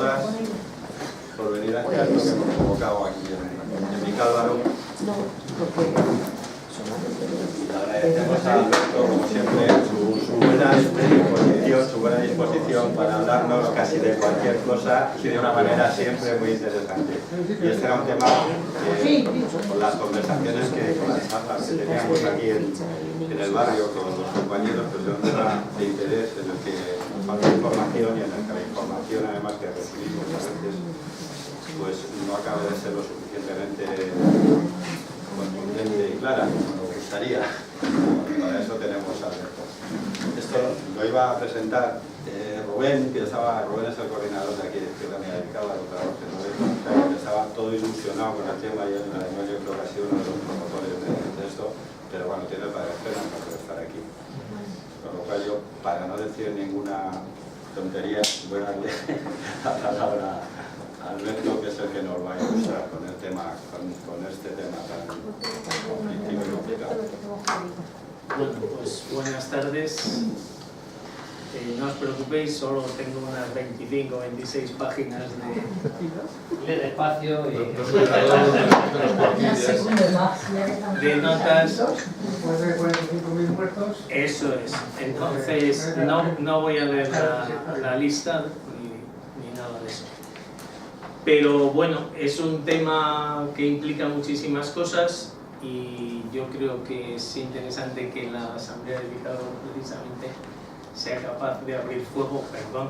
todas por venir a este acto que hemos convocado aquí en Vicálvaro. Le agradecemos a Alberto, como siempre, su buena disposición para hablarnos casi de cualquier cosa y de una manera siempre muy interesante. Y este era un tema que, con las conversaciones con las charlas que teníamos aquí en el barrio con los compañeros, pues era un tema de interés en el que nos falta información y en el que la información, además, que recibimos a veces, pues no acaba de ser lo suficientemente contundente y clara como nos gustaría. Para eso tenemos a Alberto. Esto lo iba a presentar Rubén, que Rubén es el coordinador de aquí de Izquierda Unida de Vicálvaro, que estaba todo ilusionado con el tema y yo creo que ha sido uno de los promotores de esto, pero bueno, tiene el parecer, no puede estar aquí. Con lo cual yo, para no decir ninguna tontería, voy a darle la palabra a Alberto, que es el que nos va a ilustrar con el tema, con este tema tan conflictivo y complicado. Bueno, pues buenas tardes. No os preocupéis, solo tengo unas 25 o 26 páginas de despacio y de notas. Después de 45.000 muertos. Eso es. Entonces no voy a leer la lista ni nada de eso. Pero bueno, es un tema que implica muchísimas cosas y yo creo que es interesante que la Asamblea de Vicálvaro precisamente sea capaz de abrir fuego, perdón,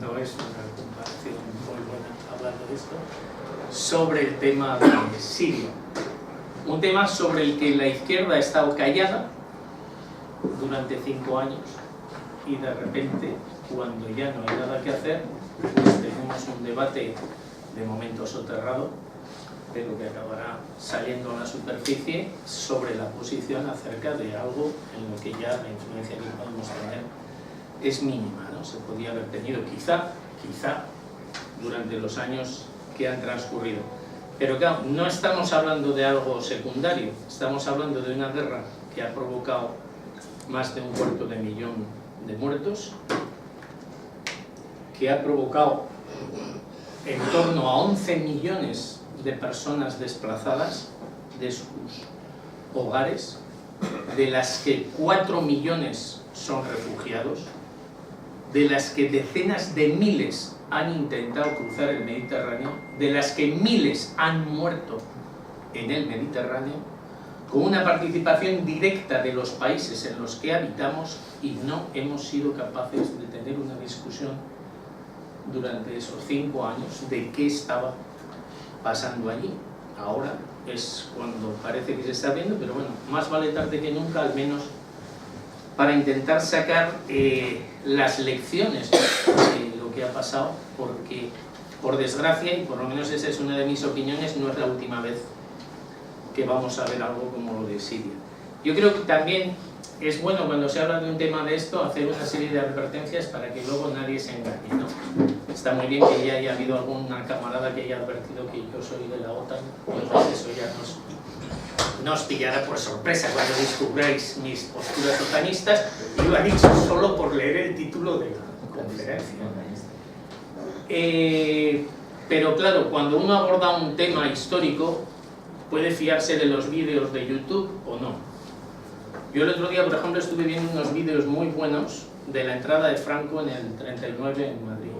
no es una comparación muy buena hablando de esto, sobre el tema de Siria. Un tema sobre el que la izquierda ha estado callada durante 5 años y de repente, cuando ya no hay nada que hacer, pues tenemos un debate de momento soterrado, pero que acabará saliendo a la superficie sobre la posición acerca de algo en lo que ya la influencia que podemos tener es mínima, ¿no? Se podía haber tenido quizá durante los años que han transcurrido. Pero claro, no estamos hablando de algo secundario, estamos hablando de una guerra que ha provocado más de 250.000 de muertos, que ha provocado en torno a 11 millones de personas desplazadas de sus hogares, de las que 4 millones son refugiados, de las que decenas de miles han intentado cruzar el Mediterráneo, de las que miles han muerto en el Mediterráneo, con una participación directa de los países en los que habitamos, y no hemos sido capaces de tener una discusión durante esos 5 años de qué estaba pasando allí. Ahora es cuando parece que se está viendo, pero bueno, más vale tarde que nunca, al menos para intentar sacar las lecciones de lo que ha pasado, porque por desgracia, y por lo menos esa es una de mis opiniones, no es la última vez que vamos a ver algo como lo de Siria. Yo creo que también es bueno, cuando se habla de un tema de esto, hacer una serie de advertencias para que luego nadie se engañe, ¿no? Está muy bien que ya haya habido alguna camarada que haya advertido que yo soy de la OTAN, entonces eso ya nos pillará por sorpresa cuando descubráis mis posturas otanistas, y lo ha dicho solo por leer el título de la conferencia. Pero claro, cuando uno aborda un tema histórico, puede fiarse de los vídeos de YouTube o no. Yo el otro día, por ejemplo, estuve viendo unos vídeos muy buenos de la entrada de Franco en el 39 en Madrid.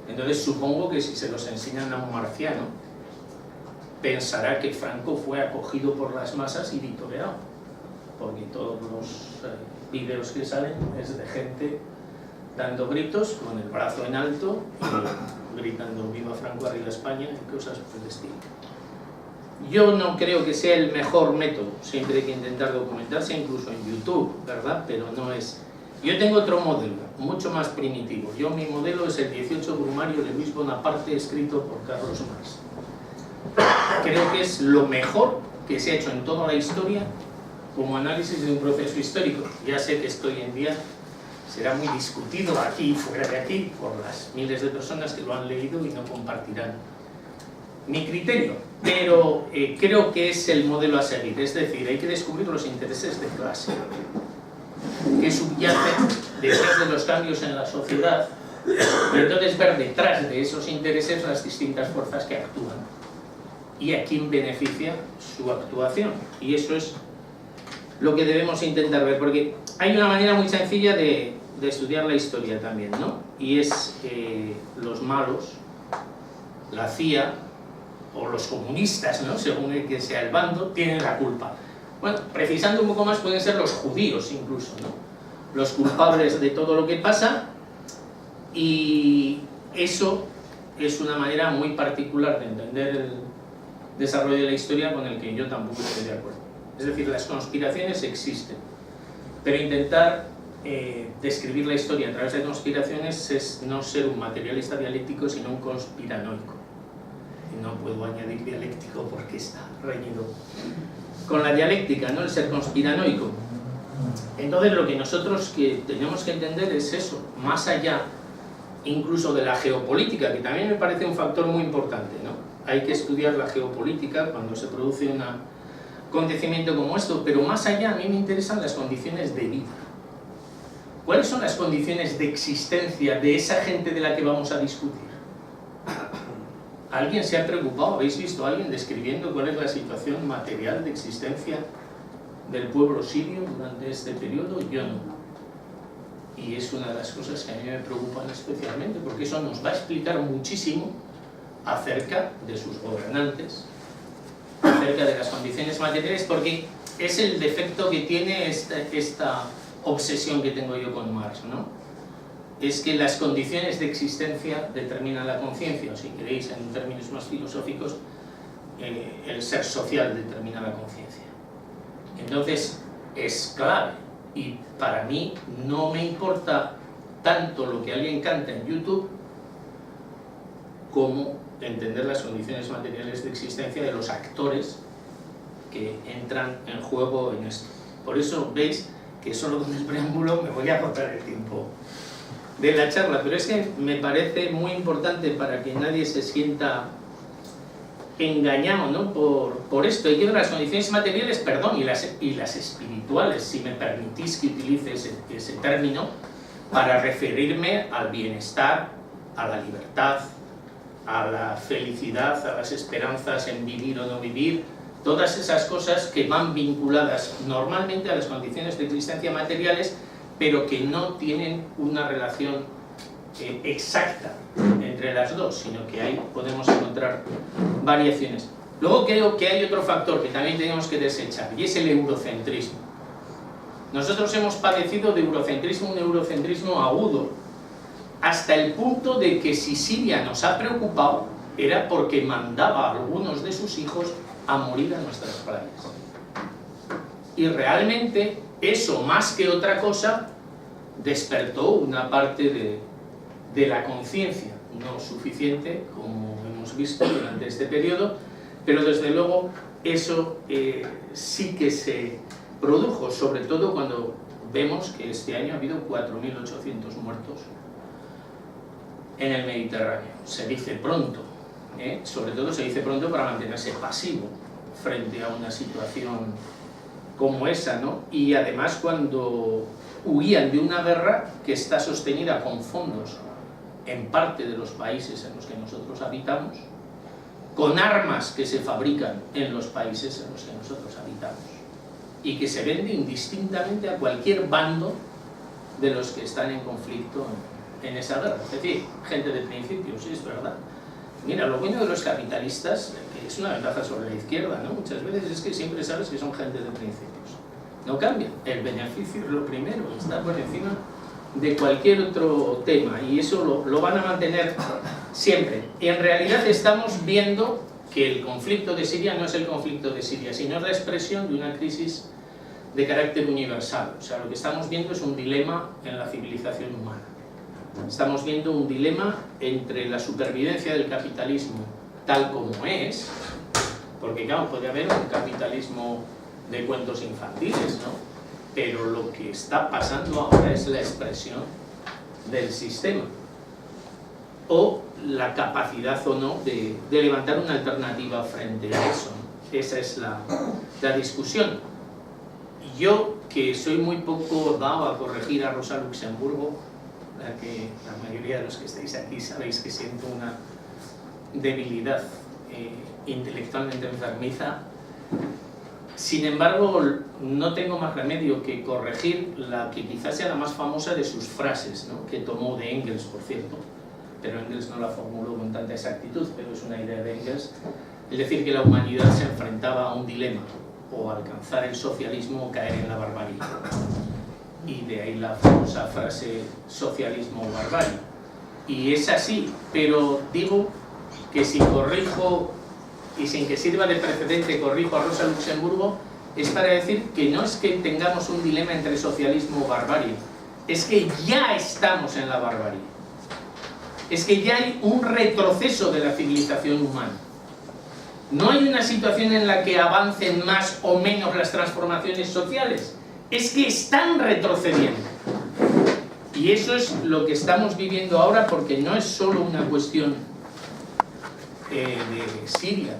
Entonces supongo que si se los enseñan a un marciano, pensará que Franco fue acogido por las masas y vitoreado, porque todos los vídeos que salen es de gente dando gritos con el brazo en alto y gritando "Viva Franco, arriba España" y cosas por el estilo. Yo no creo que sea el mejor método, siempre hay que intentar documentarse, incluso en YouTube, ¿verdad? Pero no es... Yo tengo otro modelo, mucho más primitivo. Mi modelo es el 18 Brumario de Luis Bonaparte, escrito por Carlos Marx. Creo que es lo mejor que se ha hecho en toda la historia como análisis de un proceso histórico. Ya sé que esto hoy en día será muy discutido aquí y fuera de aquí por las miles de personas que lo han leído y no compartirán mi criterio, pero creo que es el modelo a seguir. Es decir, hay que descubrir los intereses de clase que subyacen detrás de los cambios en la sociedad Y entonces ver detrás de esos intereses las distintas fuerzas que actúan y a quién beneficia su actuación. Y eso es lo que debemos intentar ver, porque hay una manera muy sencilla de estudiar la historia también, ¿no? Y es los malos, la CIA o los comunistas, ¿no? Según el que sea el bando, tienen la culpa. Bueno, precisando un poco más pueden ser los judíos incluso, ¿no? Los culpables de todo lo que pasa, y eso es una manera muy particular de entender el desarrollo de la historia con el que yo tampoco estoy de acuerdo. Es decir, las conspiraciones existen, pero intentar describir la historia a través de conspiraciones es no ser un materialista dialéctico, sino un conspiranoico. Y no puedo añadir dialéctico porque está reñido con la dialéctica, ¿no? El ser conspiranoico. Entonces lo que nosotros tenemos que entender es eso, más allá incluso de la geopolítica, que también me parece un factor muy importante, ¿no? Hay que estudiar la geopolítica cuando se produce un acontecimiento como esto, pero más allá a mí me interesan las condiciones de vida. ¿Cuáles son las condiciones de existencia de esa gente de la que vamos a discutir? ¿Alguien se ha preocupado? ¿Habéis visto a alguien describiendo cuál es la situación material de existencia del pueblo sirio durante este periodo? Yo no. Y es una de las cosas que a mí me preocupan especialmente, porque eso nos va a explicar muchísimo acerca de sus gobernantes, acerca de las condiciones materiales, porque es el defecto que tiene esta obsesión que tengo yo con Marx, ¿no? Es que las condiciones de existencia determinan la conciencia, o si queréis en términos más filosóficos, el ser social determina la conciencia. Entonces es clave, y para mí no me importa tanto lo que alguien canta en YouTube como entender las condiciones materiales de existencia de los actores que entran en juego en esto. Por eso veis que solo con el preámbulo me voy a agotar el tiempo de la charla, pero es que me parece muy importante para que nadie se sienta engañado, ¿no? por esto. Y que las condiciones materiales, perdón, y las espirituales, si me permitís que utilice ese término, para referirme al bienestar, a la libertad, a la felicidad, a las esperanzas en vivir o no vivir, todas esas cosas que van vinculadas normalmente a las condiciones de existencia materiales, pero que no tienen una relación exacta entre las dos, sino que ahí podemos encontrar variaciones. Luego creo que hay otro factor que también tenemos que desechar, y es el eurocentrismo. Nosotros hemos padecido de eurocentrismo, un eurocentrismo agudo, hasta el punto de que si Siria nos ha preocupado, era porque mandaba a algunos de sus hijos a morir a nuestras playas. Y realmente eso, más que otra cosa, despertó una parte de la conciencia, no suficiente, como hemos visto durante este periodo, pero desde luego eso sí que se produjo, sobre todo cuando vemos que este año ha habido 4.800 muertos en el Mediterráneo. Se dice pronto, sobre todo se dice pronto para mantenerse pasivo frente a una situación como esa, ¿no? Y además cuando huían de una guerra que está sostenida con fondos en parte de los países en los que nosotros habitamos, con armas que se fabrican en los países en los que nosotros habitamos y que se vende indistintamente a cualquier bando de los que están en conflicto en esa guerra. Es decir, gente de principios, sí, es verdad. Mira, lo bueno de los capitalistas, que es una ventaja sobre la izquierda, ¿no? Muchas veces es que siempre sabes que son gente de principios. No cambian. El beneficio es lo primero, está por encima de cualquier otro tema, y eso lo van a mantener siempre. Y en realidad estamos viendo que el conflicto de Siria no es el conflicto de Siria, sino es la expresión de una crisis de carácter universal. O sea, lo que estamos viendo es un dilema en la civilización humana. Estamos viendo un dilema entre la supervivencia del capitalismo tal como es, porque claro, puede haber un capitalismo de cuentos infantiles, ¿no? Pero lo que está pasando ahora es la expresión del sistema, o la capacidad o no de levantar una alternativa frente a eso, ¿no? Esa es la discusión. Yo, que soy muy poco dado a corregir a Rosa Luxemburgo, la que la mayoría de los que estáis aquí sabéis que siento una debilidad intelectualmente enfermiza. Sin embargo, no tengo más remedio que corregir la que quizás sea la más famosa de sus frases, ¿no?, que tomó de Engels, por cierto, pero Engels no la formuló con tanta exactitud, pero es una idea de Engels, es decir, que la humanidad se enfrentaba a un dilema, o alcanzar el socialismo o caer en la barbarie. Y de ahí la famosa frase socialismo o barbarie. Y es así, pero digo que si corrijo, y sin que sirva de precedente corrijo a Rosa Luxemburgo, es para decir que no es que tengamos un dilema entre socialismo o barbarie, es que ya estamos en la barbarie. Es que ya hay un retroceso de la civilización humana. No hay una situación en la que avancen más o menos las transformaciones sociales, es que están retrocediendo. Y eso es lo que estamos viviendo ahora, porque no es solo una cuestión de Siria.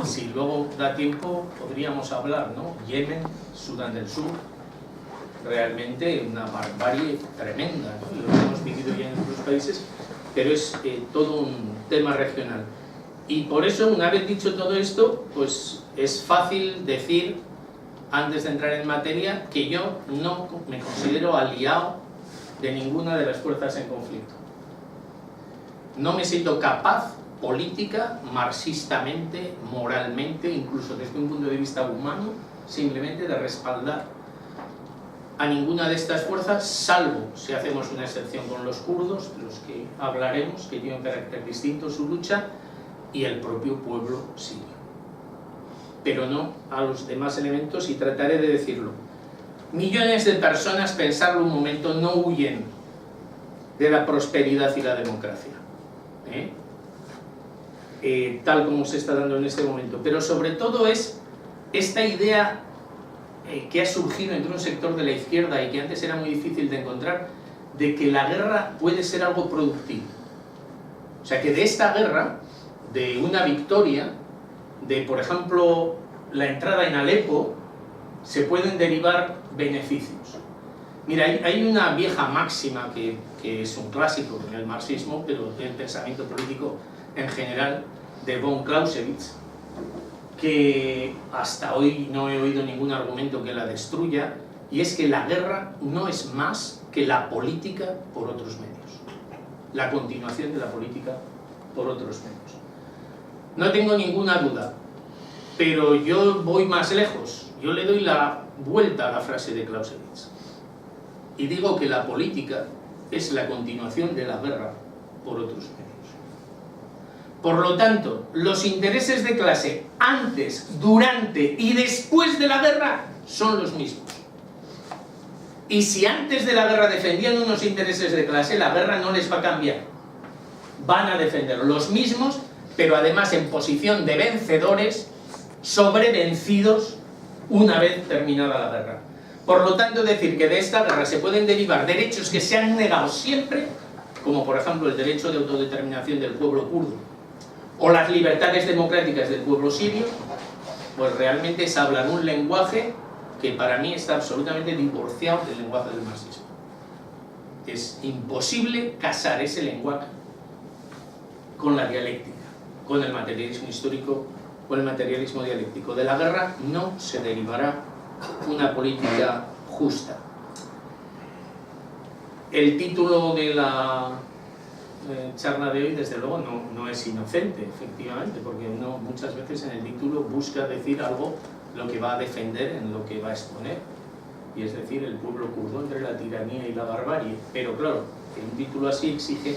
Si luego da tiempo podríamos hablar, ¿no? Yemen, Sudán del Sur, realmente una barbarie tremenda, ¿no? Lo hemos vivido ya en otros países, pero es todo un tema regional. Y por eso, una vez dicho todo esto, pues es fácil decir, antes de entrar en materia, que yo no me considero aliado de ninguna de las fuerzas en conflicto. No me siento capaz, política, marxistamente, moralmente, incluso desde un punto de vista humano, simplemente de respaldar a ninguna de estas fuerzas, salvo si hacemos una excepción con los kurdos, de los que hablaremos, que tienen un carácter distinto su lucha, y el propio pueblo sirio. Pero no a los demás elementos, y trataré de decirlo. Millones de personas, pensarlo un momento, no huyen de la prosperidad y la democracia, tal como se está dando en este momento, pero sobre todo es esta idea que ha surgido entre un sector de la izquierda y que antes era muy difícil de encontrar, de que la guerra puede ser algo productivo. O sea, que de esta guerra, de una victoria, de por ejemplo la entrada en Alepo, se pueden derivar beneficios. Mira, hay una vieja máxima que es un clásico en el marxismo, pero del pensamiento político en general, de von Clausewitz, que hasta hoy no he oído ningún argumento que la destruya, y es que la guerra no es más que la política por otros medios, la continuación de la política por otros medios. No tengo ninguna duda, pero yo voy más lejos, yo le doy la vuelta a la frase de Clausewitz y digo que la política es la continuación de la guerra por otros medios. Por lo tanto, los intereses de clase antes, durante y después de la guerra son los mismos. Y si antes de la guerra defendían unos intereses de clase, la guerra no les va a cambiar. Van a defender los mismos, pero además en posición de vencedores sobre vencidos una vez terminada la guerra. Por lo tanto, decir que de esta guerra se pueden derivar derechos que se han negado siempre, como por ejemplo el derecho de autodeterminación del pueblo kurdo, o las libertades democráticas del pueblo sirio, pues realmente es hablar un lenguaje que para mí está absolutamente divorciado del lenguaje del marxismo. Es imposible casar ese lenguaje con la dialéctica, con el materialismo histórico, con el materialismo dialéctico. De la guerra no se derivará una política justa. El título de la charla de hoy, desde luego, no es inocente, efectivamente, porque uno muchas veces en el título busca decir algo lo que va a defender en lo que va a exponer, y es decir, el pueblo kurdo entre la tiranía y la barbarie. Pero claro, un título así exige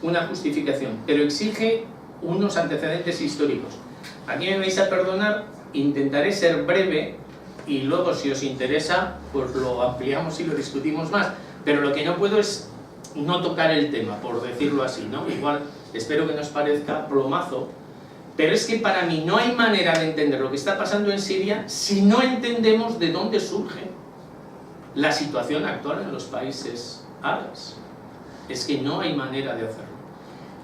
una justificación, pero exige unos antecedentes históricos. Aquí me vais a perdonar, intentaré ser breve y luego, si os interesa, pues lo ampliamos y lo discutimos más, pero lo que no puedo es no tocar el tema, por decirlo así, ¿no? Igual, espero que nos parezca plomazo, pero es que para mí no hay manera de entender lo que está pasando en Siria si no entendemos de dónde surge la situación actual en los países árabes. Es que no hay manera de hacerlo.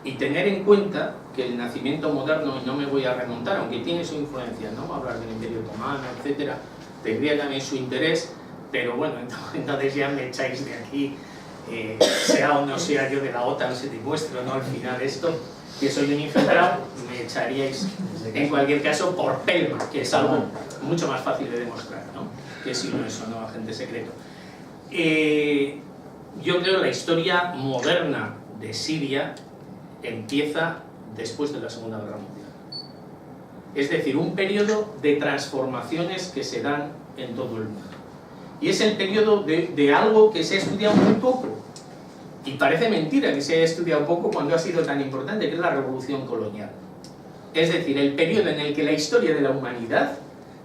Y tener en cuenta que el nacimiento moderno, y no me voy a remontar, aunque tiene su influencia, ¿no? Hablar del Imperio Otomano, etcétera, tendría también su interés, pero bueno, entonces ya me echáis de aquí sea o no sea yo de la OTAN, se demuestra, ¿no? Al final esto, que soy un infiltrado, me echaríais en cualquier caso por pelma, que es algo mucho más fácil de demostrar, ¿no? Que si no es o no agente secreto. Yo creo que la historia moderna de Siria empieza después de la Segunda Guerra Mundial. Es decir, un periodo de transformaciones que se dan en todo el mundo. Y es el periodo de algo que se ha estudiado muy poco. Y parece mentira que se haya estudiado poco cuando ha sido tan importante, que es la revolución colonial. Es decir, el periodo en el que la historia de la humanidad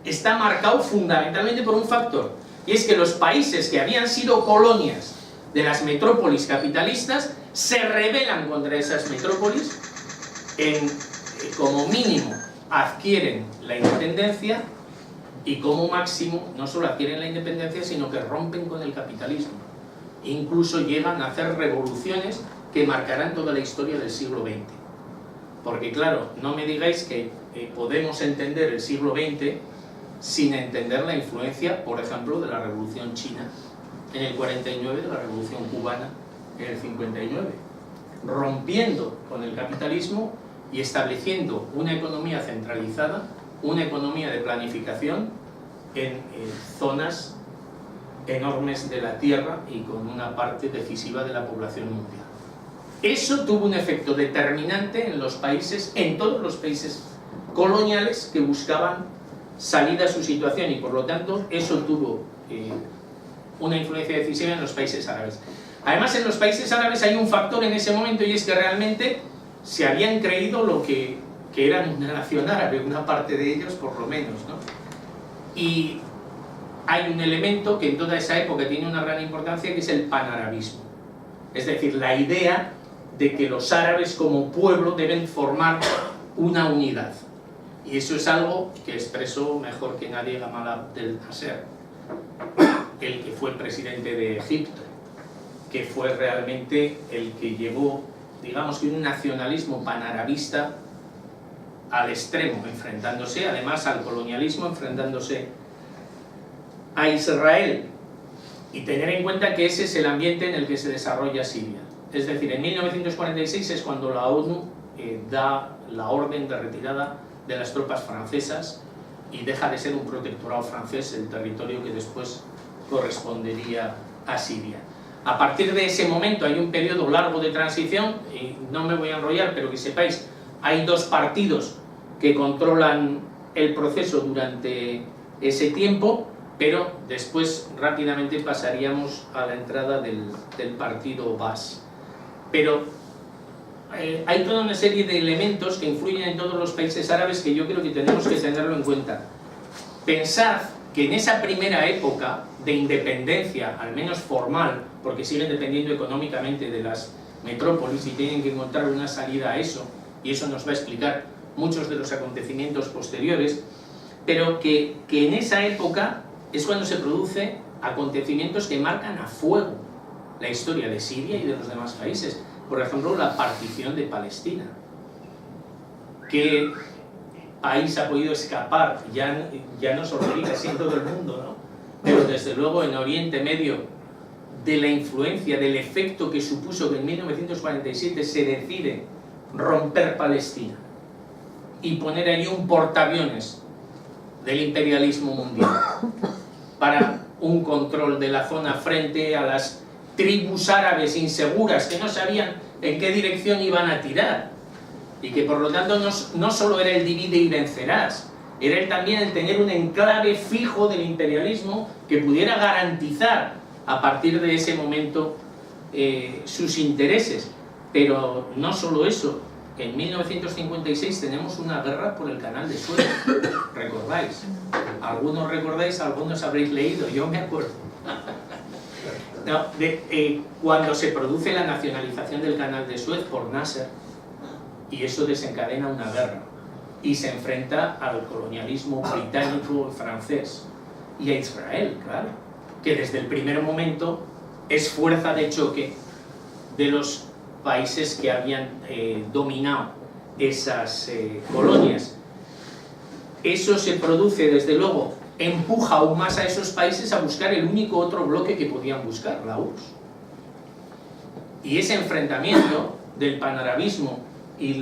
está marcado fundamentalmente por un factor, y es que los países que habían sido colonias de las metrópolis capitalistas se rebelan contra esas metrópolis, como mínimo adquieren la independencia, y como máximo no solo adquieren la independencia, sino que rompen con el capitalismo. Incluso llegan a hacer revoluciones que marcarán toda la historia del siglo XX. Porque claro, no me digáis que podemos entender el siglo XX sin entender la influencia, por ejemplo, de la Revolución China en el 49, de la Revolución Cubana en el 59, rompiendo con el capitalismo y estableciendo una economía centralizada, una economía de planificación en zonas enormes de la Tierra y con una parte decisiva de la población mundial. Eso tuvo un efecto determinante en los países, en todos los países coloniales que buscaban salida a su situación, y por lo tanto eso tuvo una influencia decisiva en los países árabes. Además, en los países árabes hay un factor en ese momento, y es que realmente se habían creído lo que eran una nación árabe, una parte de ellos por lo menos, ¿no? Y hay un elemento que en toda esa época tiene una gran importancia, que es el panarabismo. Es decir, la idea de que los árabes como pueblo deben formar una unidad. Y eso es algo que expresó mejor que nadie Gamal Abdel Nasser, el que fue presidente de Egipto, que fue realmente el que llevó, digamos que un nacionalismo panarabista al extremo, enfrentándose además al colonialismo, enfrentándose a Israel, y tener en cuenta que ese es el ambiente en el que se desarrolla Siria. Es decir, en 1946 es cuando la ONU da la orden de retirada de las tropas francesas y deja de ser un protectorado francés el territorio que después correspondería a Siria. A partir de ese momento hay un periodo largo de transición, y no me voy a enrollar, pero que sepáis, hay dos partidos que controlan el proceso durante ese tiempo, pero después rápidamente pasaríamos a la entrada del partido Baas. Pero hay toda una serie de elementos que influyen en todos los países árabes que yo creo que tenemos que tenerlo en cuenta. Pensad que en esa primera época de independencia, al menos formal, porque siguen dependiendo económicamente de las metrópolis y tienen que encontrar una salida a eso, y eso nos va a explicar muchos de los acontecimientos posteriores, pero que en esa época es cuando se producen acontecimientos que marcan a fuego la historia de Siria y de los demás países. Por ejemplo, la partición de Palestina. ¿Qué país ha podido escapar? Ya no solo diga así en todo el mundo, ¿no? Pero desde luego en Oriente Medio, de la influencia, del efecto que supuso que en 1947 se decide romper Palestina y poner allí un portaaviones del imperialismo mundial para un control de la zona frente a las tribus árabes inseguras que no sabían en qué dirección iban a tirar, y que por lo tanto no solo era el divide y vencerás, era también el tener un enclave fijo del imperialismo que pudiera garantizar a partir de ese momento sus intereses. Pero no solo eso, en 1956 tenemos una guerra por el canal de Suez, ¿recordáis? Algunos recordáis, algunos habréis leído, yo me acuerdo. No, cuando se produce la nacionalización del canal de Suez por Nasser, y eso desencadena una guerra, y se enfrenta al colonialismo británico francés, y a Israel, claro, que desde el primer momento es fuerza de choque de los países que habían dominado esas colonias. Eso se produce, desde luego, empuja aún más a esos países a buscar el único otro bloque que podían buscar, la URSS. Y ese enfrentamiento del panarabismo y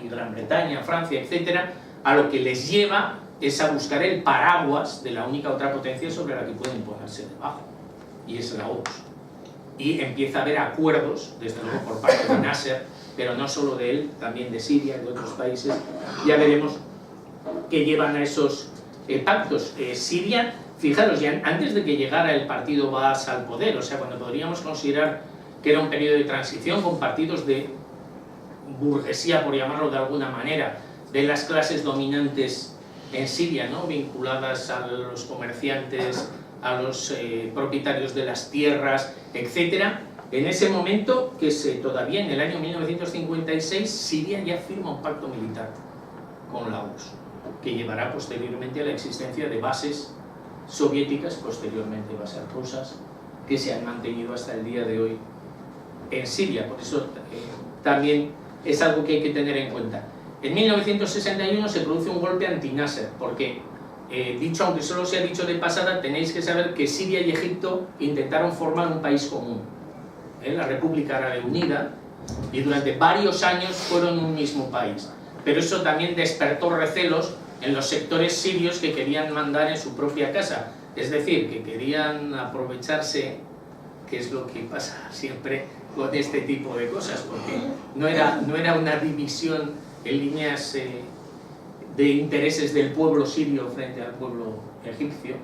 Gran Bretaña, Francia, etcétera, a lo que les lleva es a buscar el paraguas de la única otra potencia sobre la que pueden ponerse debajo, y es la URSS. Y empieza a haber acuerdos, desde luego por parte de Nasser, pero no solo de él, también de Siria y de otros países. Ya veremos que llevan a esos pactos. Siria, fijaros, ya antes de que llegara el partido Baas al poder, o sea, cuando podríamos considerar que era un periodo de transición con partidos de burguesía, por llamarlo de alguna manera, de las clases dominantes en Siria, ¿no?, vinculadas a los comerciantes, a los propietarios de las tierras, etcétera. En ese momento, todavía en el año 1956, Siria ya firma un pacto militar con la URSS, que llevará posteriormente a la existencia de bases soviéticas, posteriormente bases rusas, que se han mantenido hasta el día de hoy en Siria. Por eso también es algo que hay que tener en cuenta. En 1961 se produce un golpe anti-Nasser, porque, aunque solo se ha dicho de pasada, tenéis que saber que Siria y Egipto intentaron formar un país común, la República Árabe Unida, y durante varios años fueron un mismo país. Pero eso también despertó recelos en los sectores sirios que querían mandar en su propia casa, es decir, que querían aprovecharse, que es lo que pasa siempre con este tipo de cosas, porque no era una división en líneas de intereses del pueblo sirio frente al pueblo egipcio,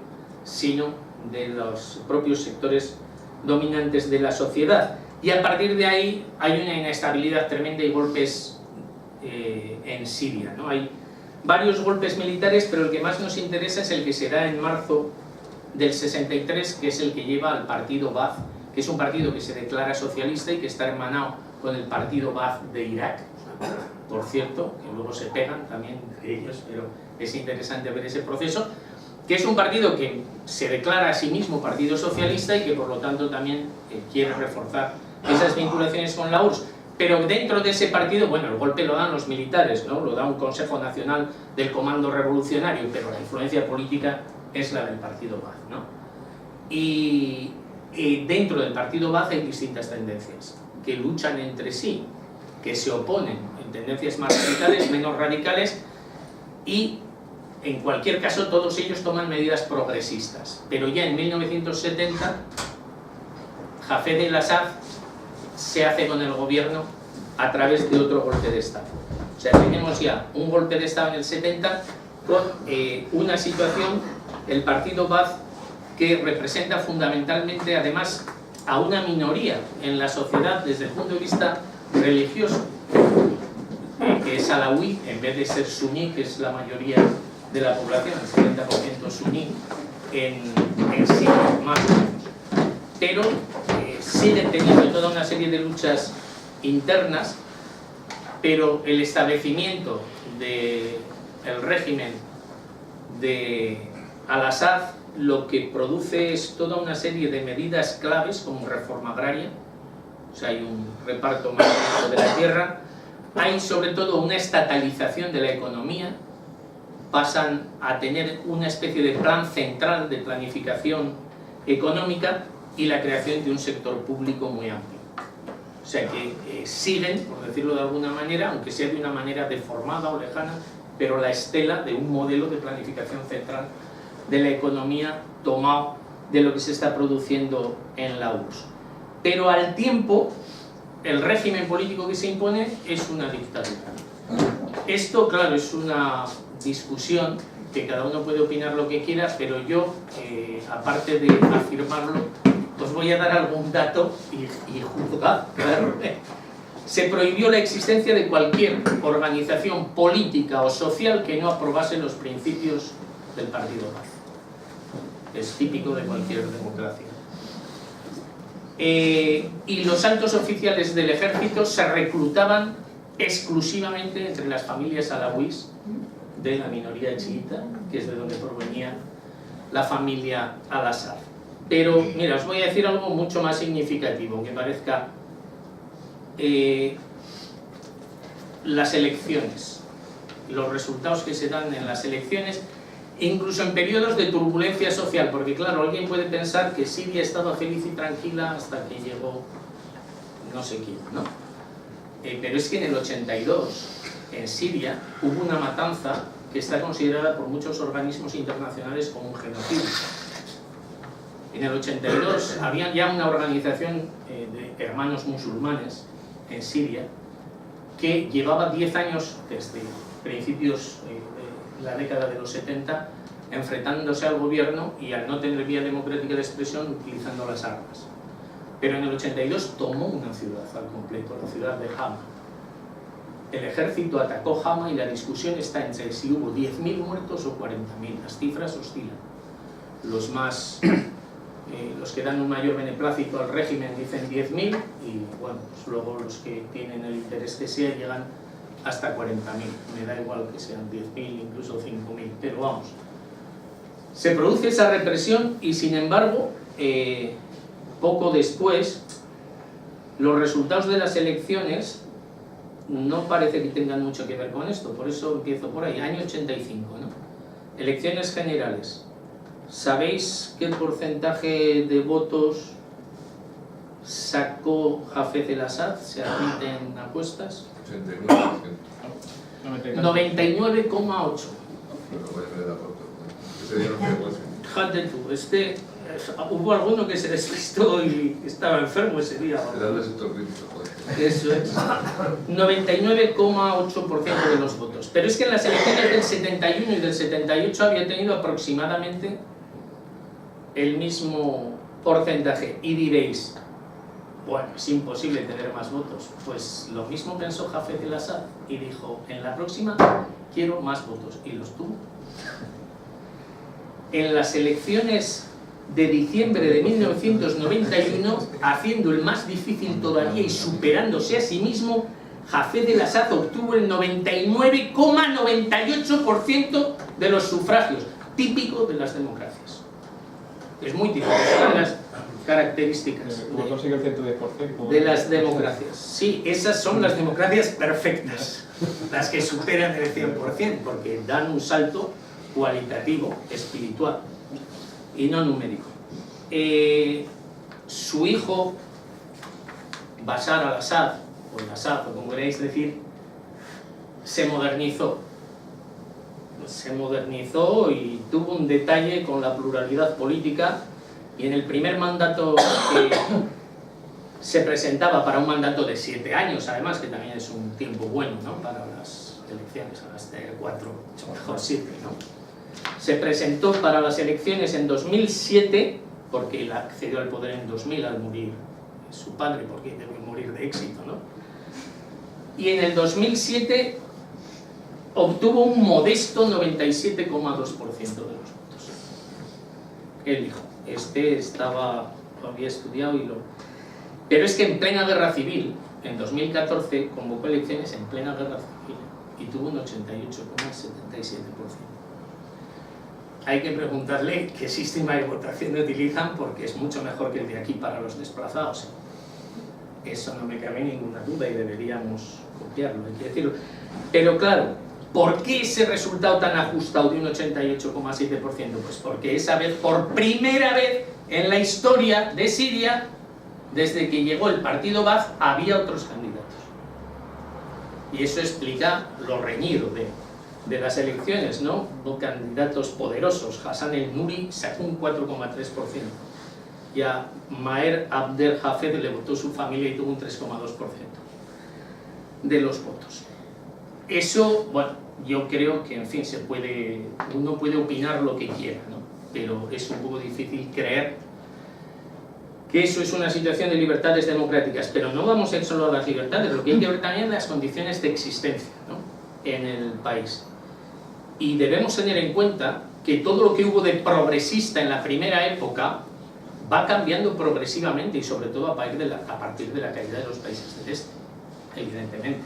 sino de los propios sectores dominantes de la sociedad. Y a partir de ahí hay una inestabilidad tremenda y golpes en Siria, ¿no? Hay varios golpes militares, pero el que más nos interesa es el que se da en marzo del 63, que es el que lleva al partido Baath, que es un partido que se declara socialista y que está hermanado con el partido Baath de Irak, por cierto, que luego se pegan también entre ellos, pero es interesante ver ese proceso, que es un partido que se declara a sí mismo partido socialista y que por lo tanto también quiere reforzar esas vinculaciones con la URSS. Pero dentro de ese partido, bueno, el golpe lo dan los militares, ¿no?, lo da un Consejo Nacional del Comando Revolucionario, pero la influencia política es la del partido Baath, ¿no? Y dentro del partido Baath hay distintas tendencias que luchan entre sí, que se oponen en tendencias más radicales, menos radicales, y en cualquier caso todos ellos toman medidas progresistas. Pero ya en 1970 Hafez el-Assad se hace con el gobierno a través de otro golpe de Estado. O sea, tenemos ya un golpe de Estado en el 70 con una situación, el partido Baath, que representa fundamentalmente además a una minoría en la sociedad desde el punto de vista religioso, que es alawí en vez de ser suní, que es la mayoría de la población, el 70% suní en Siria, más o menos. Pero siguen teniendo toda una serie de luchas internas, pero el establecimiento del régimen de al-Assad lo que produce es toda una serie de medidas claves como reforma agraria, o sea, hay un reparto más justo de la tierra, hay sobre todo una estatalización de la economía, pasan a tener una especie de plan central de planificación económica y la creación de un sector público muy amplio. O sea que siguen, por decirlo de alguna manera, aunque sea de una manera deformada o lejana, pero la estela de un modelo de planificación central de la economía tomado de lo que se está produciendo en la URSS. Pero al tiempo, el régimen político que se impone es una dictadura. Esto, claro, es una discusión que cada uno puede opinar lo que quiera, pero yo, aparte de afirmarlo, os voy a dar algún dato y juzgad, claro. Se prohibió la existencia de cualquier organización política o social que no aprobase los principios del partido Baath. Es típico de cualquier democracia. Y los altos oficiales del ejército se reclutaban exclusivamente entre las familias alawís de la minoría chiita, que es de donde provenía la familia al-Assad. Pero, mira, os voy a decir algo mucho más significativo, aunque parezca las elecciones, los resultados que se dan en las elecciones, incluso en periodos de turbulencia social, porque claro, alguien puede pensar que Siria estaba feliz y tranquila hasta que llegó no sé quién, ¿no? Pero es que en el 82, en Siria, hubo una matanza que está considerada por muchos organismos internacionales como un genocidio. En el 82 había ya una organización de hermanos musulmanes en Siria que llevaba 10 años, desde principios de la década de los 70, enfrentándose al gobierno y al no tener vía democrática de expresión utilizando las armas. Pero en el 82 tomó una ciudad al completo, la ciudad de Hama. El ejército atacó Hama y la discusión está entre si hubo 10.000 muertos o 40.000. Las cifras oscilan. Los que dan un mayor beneplácito al régimen dicen 10.000 y bueno, pues luego los que tienen el interés que sea llegan hasta 40.000. Me da igual que sean 10.000, incluso 5.000, pero vamos. Se produce esa represión y sin embargo, poco después, los resultados de las elecciones no parece que tengan mucho que ver con esto, por eso empiezo por ahí, año 85, ¿no? Elecciones generales. ¿Sabéis qué porcentaje de votos sacó Hafez el-Assad? ¿Se admiten apuestas? 99,8. Fíjate tú, hubo alguno que se despistó y estaba enfermo ese día. Eso es. 99,8% de los votos. Pero es que en las elecciones del 71 y del 78 había tenido aproximadamente el mismo porcentaje. Y diréis, bueno, es imposible tener más votos. Pues lo mismo pensó Hafez el-Assad y dijo, en la próxima quiero más votos. Y los tuvo. En las elecciones de diciembre de 1991, haciendo el más difícil todavía y superándose a sí mismo, Hafez el-Assad obtuvo el 99,98% de los sufragios, típico de las democracias. Es muy típico, es una de las características de las democracias. Sí, esas son las democracias perfectas, las que superan el 100%, porque dan un salto cualitativo, espiritual y no numérico. Su hijo, Bashar al-Assad, o el-Assad, o como queréis decir, se modernizó y tuvo un detalle con la pluralidad política, y en el primer mandato que se presentaba para un mandato de 7 años, además, que también es un tiempo bueno, ¿no?, para las elecciones, a las de 4, mejor 7, ¿no? Se presentó para las elecciones en 2007, porque él accedió al poder en 2000 al morir su padre, porque debió morir de éxito, ¿no? Y en el 2007 obtuvo un modesto 97,2% de los votos. Él dijo, había estudiado y lo... Pero es que en plena guerra civil, en 2014, convocó elecciones en plena guerra civil y tuvo un 88,77%. Hay que preguntarle qué sistema de votación utilizan, porque es mucho mejor que el de aquí para los desplazados. Eso no me cabe ninguna duda y deberíamos copiarlo, hay que decirlo. Pero claro, ¿por qué ese resultado tan ajustado de un 88,7%? Pues porque esa vez, por primera vez en la historia de Siria, desde que llegó el partido Baath, había otros candidatos. Y eso explica lo reñido de las elecciones, ¿no? Hubo candidatos poderosos. Hassan el-Nuri sacó un 4,3%. Y a Maher Abdel Hafez le votó su familia y tuvo un 3,2% de los votos. Eso, bueno, yo creo que, en fin, uno puede opinar lo que quiera, ¿no? Pero es un poco difícil creer que eso es una situación de libertades democráticas. Pero no vamos a ir solo a las libertades, lo que hay que ver también es las condiciones de existencia, ¿no?, en el país. Y debemos tener en cuenta que todo lo que hubo de progresista en la primera época va cambiando progresivamente, y sobre todo a partir de la caída de los países del este, evidentemente,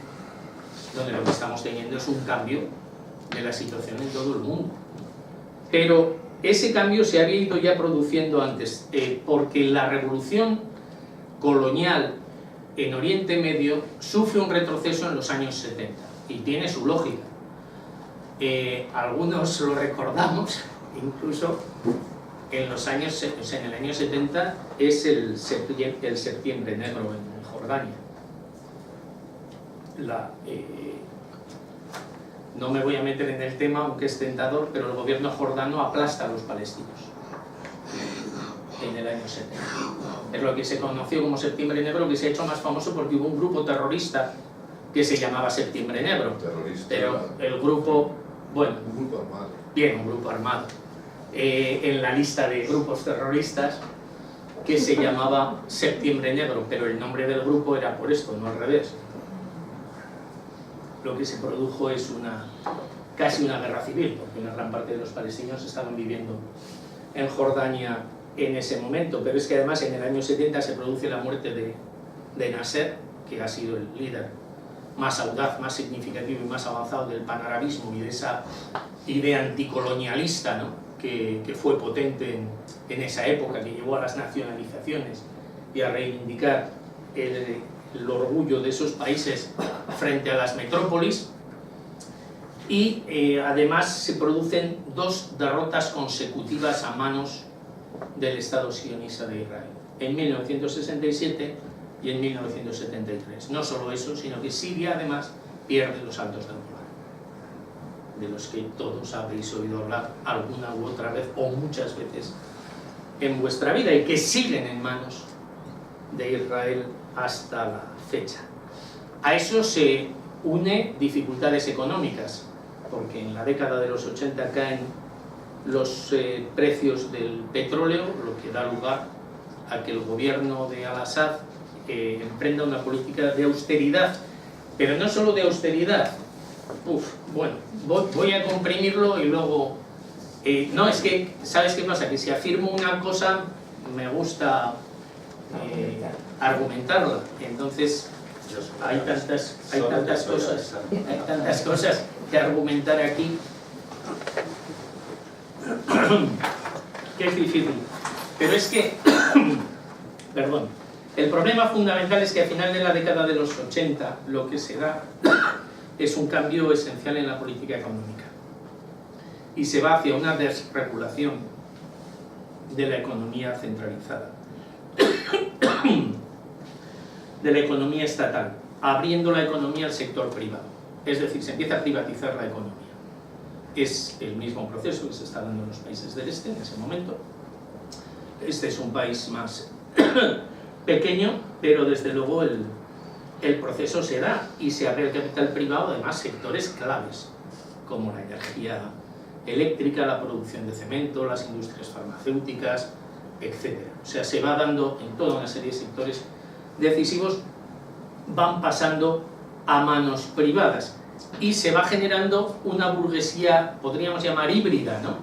donde lo que estamos teniendo es un cambio de la situación en todo el mundo. Pero ese cambio se había ido ya produciendo antes, porque la revolución colonial en Oriente Medio sufre un retroceso en los años 70, y tiene su lógica. Algunos lo recordamos, incluso en el año 70 es el septiembre negro en Jordania. No me voy a meter en el tema, aunque es tentador, pero el gobierno jordano aplasta a los palestinos en el año 70. Es lo que se conoció como Septiembre Negro, que se ha hecho más famoso porque hubo un grupo terrorista que se llamaba Septiembre Negro. Terrorista. Pero el grupo, bueno, Un grupo armado. bien, un grupo armado, en la lista de grupos terroristas que se llamaba Septiembre Negro, pero el nombre del grupo era por esto, no al revés. Lo que se produjo es casi una guerra civil, porque una gran parte de los palestinos estaban viviendo en Jordania en ese momento, pero es que además en el año 70 se produce la muerte de Nasser, que ha sido el líder más audaz, más significativo y más avanzado del panarabismo y de esa idea anticolonialista, ¿no?, que fue potente en esa época, que llevó a las nacionalizaciones y a reivindicar el orgullo de esos países frente a las metrópolis. Y además se producen 2 derrotas consecutivas a manos del Estado sionista de Israel, en 1967 y en 1973. No solo eso, sino que Siria además pierde los Altos del Golán, de los que todos habréis oído hablar alguna u otra vez o muchas veces en vuestra vida y que siguen en manos de Israel hasta la fecha. A eso se une dificultades económicas, porque en la década de los 80 caen los precios del petróleo, lo que da lugar a que el gobierno de Al-Assad emprenda una política de austeridad, pero no solo de austeridad. Bueno, voy a comprimirlo y luego... no, es que, ¿sabes qué pasa? Que si afirmo una cosa, me gusta argumentarla. Entonces, hay tantas cosas que argumentar aquí que es difícil. Pero es que, perdón, el problema fundamental es que a final de la década de los 80 lo que se da es un cambio esencial en la política económica y se va hacia una desregulación de la economía centralizada, de la economía estatal, abriendo la economía al sector privado. Es decir, se empieza a privatizar la economía. Es el mismo proceso que se está dando en los países del este en ese momento. Este es un país más pequeño, pero desde luego el proceso se da y se abre el capital privado, además sectores claves, como la energía eléctrica, la producción de cemento, las industrias farmacéuticas, etc. O sea, se va dando en toda una serie de sectores decisivos, van pasando a manos privadas y se va generando una burguesía, podríamos llamar híbrida, ¿no?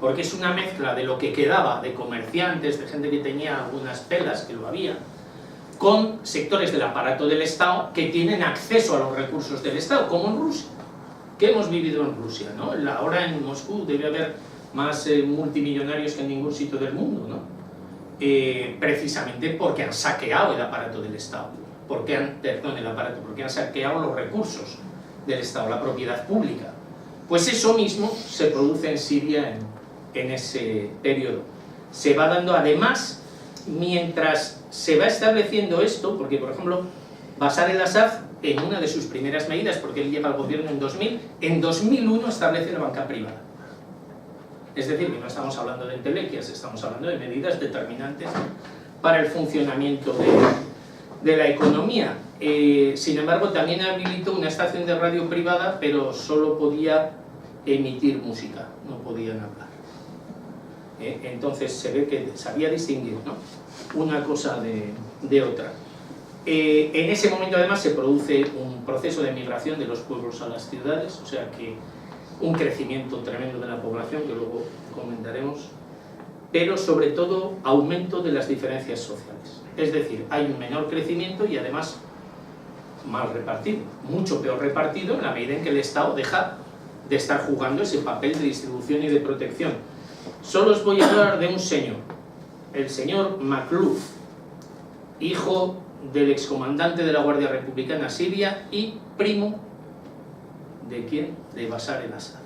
Porque es una mezcla de lo que quedaba de comerciantes, de gente que tenía algunas pelas, que lo había, con sectores del aparato del Estado que tienen acceso a los recursos del Estado, como en Rusia, que hemos vivido en Rusia, ¿no? Ahora en Moscú debe haber más multimillonarios que en ningún sitio del mundo, ¿no? Precisamente porque han saqueado el aparato del Estado, porque han saqueado los recursos del Estado, la propiedad pública. Pues eso mismo se produce en Siria en ese periodo. Se va dando además, mientras se va estableciendo esto, porque por ejemplo Bashar el-Assad, en una de sus primeras medidas, porque él llega al gobierno en 2000, en 2001 establece la banca privada. Es decir, que no estamos hablando de entelequias, estamos hablando de medidas determinantes para el funcionamiento de la economía. Sin embargo, también habilitó una estación de radio privada, pero solo podía emitir música, no podían hablar. Entonces se ve que sabía distinguir, ¿no?, una cosa de otra. En ese momento además se produce un proceso de migración de los pueblos a las ciudades, o sea que un crecimiento tremendo de la población, que luego comentaremos, pero sobre todo aumento de las diferencias sociales. Es decir, hay un menor crecimiento y además mal repartido, mucho peor repartido en la medida en que el Estado deja de estar jugando ese papel de distribución y de protección. Solo os voy a hablar de un señor, el señor Makhlouf, hijo del excomandante de la Guardia Republicana Siria y primo ¿de quién? De Bashar el-Assad.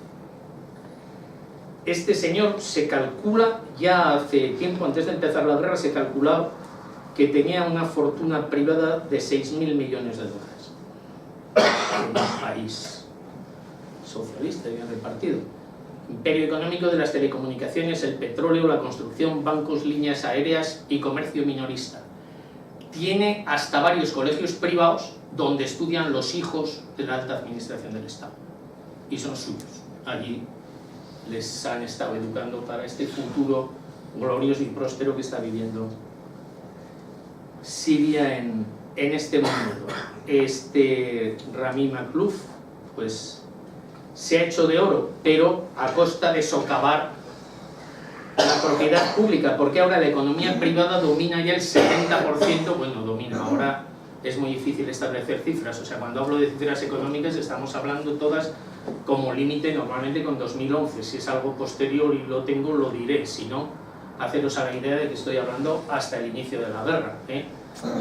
Este señor se calcula, ya hace tiempo, antes de empezar la guerra, se calculaba que tenía una fortuna privada de 6.000 millones de dólares. En un país socialista y bien repartido. Imperio económico de las telecomunicaciones, el petróleo, la construcción, bancos, líneas aéreas y comercio minorista. Tiene hasta varios colegios privados donde estudian los hijos de la alta administración del Estado. Y son suyos. Allí les han estado educando para este futuro glorioso y próspero que está viviendo Siria en este momento. Este Rami Makhlouf, pues, se ha hecho de oro, pero a costa de socavar la propiedad pública, porque ahora la economía privada domina ya el 70%, bueno, domina, ahora es muy difícil establecer cifras, o sea, cuando hablo de cifras económicas estamos hablando todas como límite normalmente con 2011, si es algo posterior y lo tengo, lo diré, si no, haceros a la idea de que estoy hablando hasta el inicio de la guerra,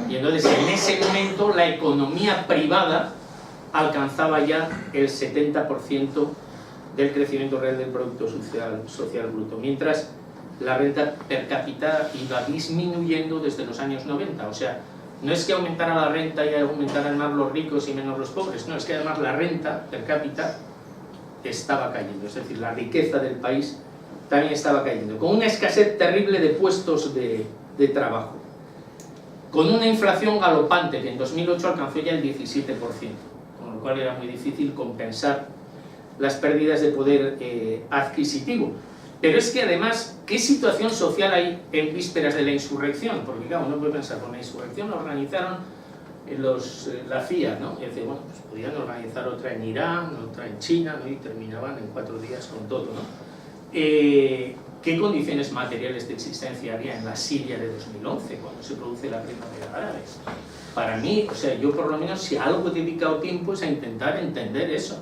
Y entonces en ese momento la economía privada alcanzaba ya el 70% del crecimiento real del Producto Social Bruto, mientras la renta per cápita iba disminuyendo desde los años 90, o sea, no es que aumentara la renta y aumentaran más los ricos y menos los pobres, no, es que además la renta per cápita estaba cayendo, es decir, la riqueza del país también estaba cayendo, con una escasez terrible de puestos de trabajo, con una inflación galopante que en 2008 alcanzó ya el 17%, con lo cual era muy difícil compensar las pérdidas de poder adquisitivo. Pero es que además, ¿qué situación social hay en vísperas de la insurrección? Porque claro, uno puede pensar, con la insurrección la organizaron la CIA, ¿no? Y dice, bueno, pues podían organizar otra en Irán, otra en China, ¿no? Y terminaban en 4 días con todo, ¿no? ¿Qué condiciones materiales de existencia había en la Siria de 2011, cuando se produce la primavera árabe? Para mí, o sea, yo por lo menos, si algo he dedicado tiempo es a intentar entender eso.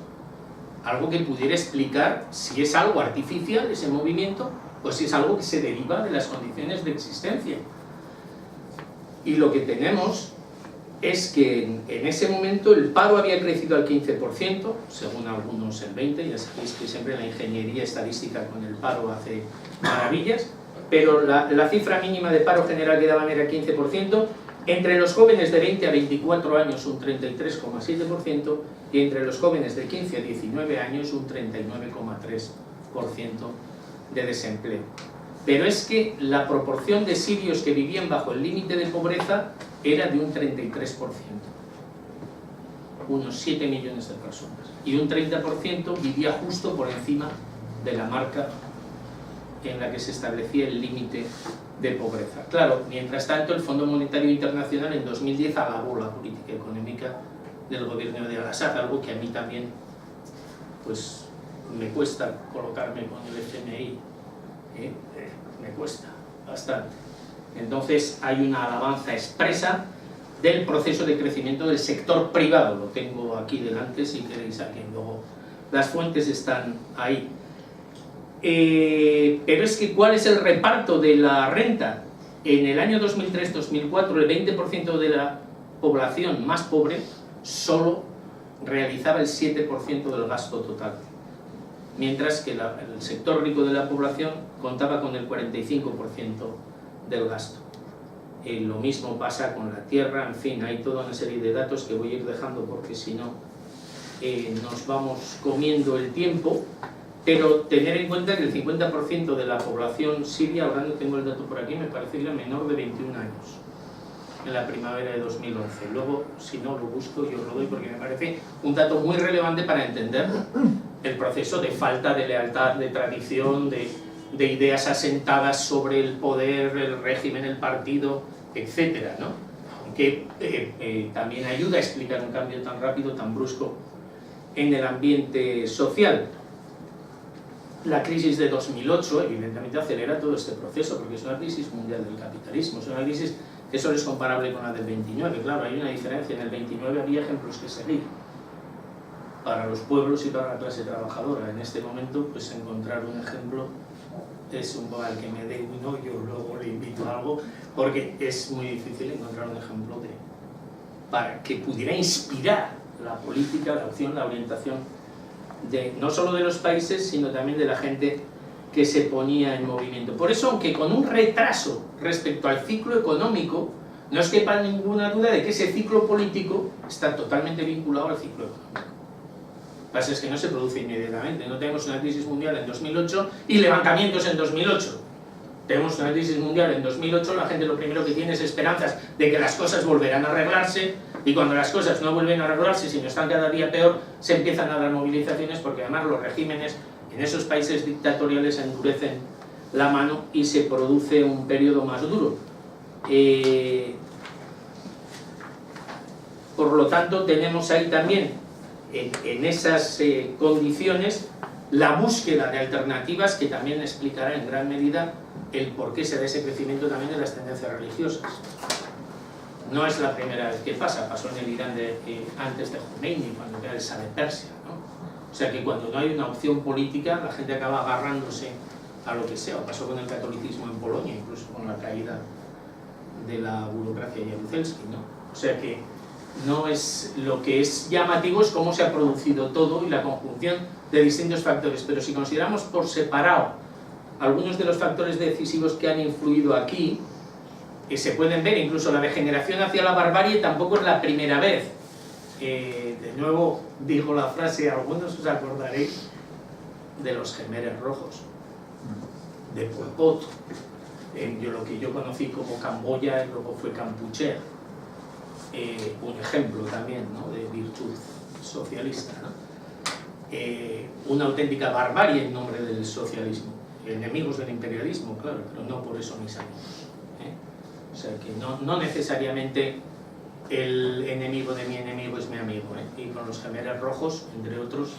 Algo que pudiera explicar si es algo artificial ese movimiento o si es algo que se deriva de las condiciones de existencia. Y lo que tenemos es que en ese momento el paro había crecido al 15%, según algunos el 20%, ya sabéis que siempre la ingeniería estadística con el paro hace maravillas, pero la cifra mínima de paro general que daban era 15%, entre los jóvenes de 20 a 24 años un 33,7% y entre los jóvenes de 15 a 19 años un 39,3% de desempleo. Pero es que la proporción de sirios que vivían bajo el límite de pobreza era de un 33%, unos 7 millones de personas, y un 30% vivía justo por encima de la marca en la que se establecía el límite de pobreza. Claro, mientras tanto el Fondo Monetario Internacional en 2010 alabó la política económica del gobierno de Al-Assad, algo que a mí también pues me cuesta colocarme con el FMI, me cuesta bastante. Entonces hay una alabanza expresa del proceso de crecimiento del sector privado, lo tengo aquí delante si queréis alguien, luego las fuentes están ahí. Pero es que ¿cuál es el reparto de la renta? En el año 2003-2004 el 20% de la población más pobre solo realizaba el 7% del gasto total, mientras que el sector rico de la población contaba con el 45% del gasto. Lo mismo pasa con la tierra, en fin, hay toda una serie de datos que voy a ir dejando porque si no nos vamos comiendo el tiempo. Pero tener en cuenta que el 50% de la población siria, ahora no tengo el dato por aquí, me parece que era menor de 21 años en la primavera de 2011. Luego, si no lo busco, yo lo doy porque me parece un dato muy relevante para entender el proceso de falta de lealtad, de tradición, de ideas asentadas sobre el poder, el régimen, el partido, etcétera, ¿no? Que también ayuda a explicar un cambio tan rápido, tan brusco en el ambiente social. La crisis de 2008 evidentemente acelera todo este proceso porque es una crisis mundial del capitalismo, es una crisis que solo es comparable con la del 29, claro, hay una diferencia, en el 29 había ejemplos que seguir para los pueblos y para la clase trabajadora, en este momento pues encontrar un ejemplo es un poco al que me dé uno, yo luego le invito a algo, porque es muy difícil encontrar un ejemplo para que pudiera inspirar la política, la opción, la orientación no solo de los países, sino también de la gente que se ponía en movimiento. Por eso, aunque con un retraso respecto al ciclo económico, no os quepa ninguna duda de que ese ciclo político está totalmente vinculado al ciclo económico. Lo que pasa es que no se produce inmediatamente. No tenemos una crisis mundial en 2008 y levantamientos en 2008. Tenemos una crisis mundial en 2008, la gente lo primero que tiene es esperanzas de que las cosas volverán a arreglarse, y cuando las cosas no vuelven a arreglarse, sino están cada día peor, se empiezan a dar movilizaciones, porque además los regímenes en esos países dictatoriales endurecen la mano y se produce un periodo más duro. Por lo tanto, tenemos ahí también, en esas condiciones, la búsqueda de alternativas que también explicará en gran medida el por qué se da ese crecimiento también de las tendencias religiosas. No es la primera vez que pasa, pasó en el Irán antes de Khomeini, cuando era el Shah de Persia, ¿no? O sea que cuando no hay una opción política, la gente acaba agarrándose a lo que sea. O pasó con el catolicismo en Polonia, incluso con la caída de la burocracia Jaruzelski, ¿no? O sea que no es, lo que es llamativo es cómo se ha producido todo y la conjunción de distintos factores, pero si consideramos por separado algunos de los factores decisivos que han influido aquí, que se pueden ver, incluso la degeneración hacia la barbarie tampoco es la primera vez. De nuevo dijo la frase, algunos os acordaréis de los Jemeres Rojos, de Pol Pot, lo que yo conocí como Camboya y luego fue Kampuchea. Un ejemplo también, ¿no?, de virtud socialista, ¿no? Una auténtica barbarie en nombre del socialismo, enemigos del imperialismo, claro, pero no por eso mis amigos, O sea que no necesariamente el enemigo de mi enemigo es mi amigo, Y con los Jemeres Rojos, entre otros,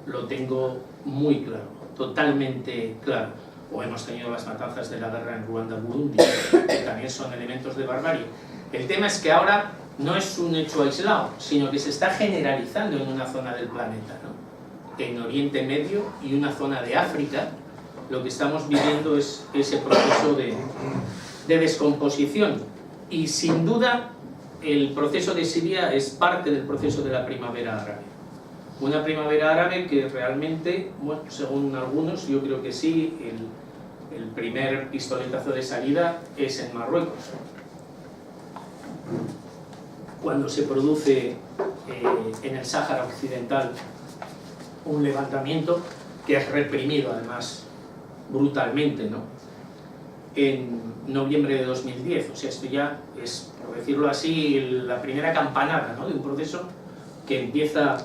lo tengo muy claro, totalmente claro. O hemos tenido las matanzas de la guerra en Ruanda-Burundi, que también son elementos de barbarie. El tema es que ahora no es un hecho aislado, sino que se está generalizando en una zona del planeta, ¿no? En Oriente Medio y una zona de África, lo que estamos viviendo es ese proceso de descomposición. Y sin duda, el proceso de Siria es parte del proceso de la primavera árabe. Una primavera árabe que realmente, bueno, según algunos, yo creo que sí, el primer pistoletazo de salida es en Marruecos. Cuando se produce en el Sáhara Occidental un levantamiento que es reprimido además brutalmente, ¿no?, en noviembre de 2010. O sea, esto ya es, por decirlo así, la primera campanada, ¿no?, de un proceso que empieza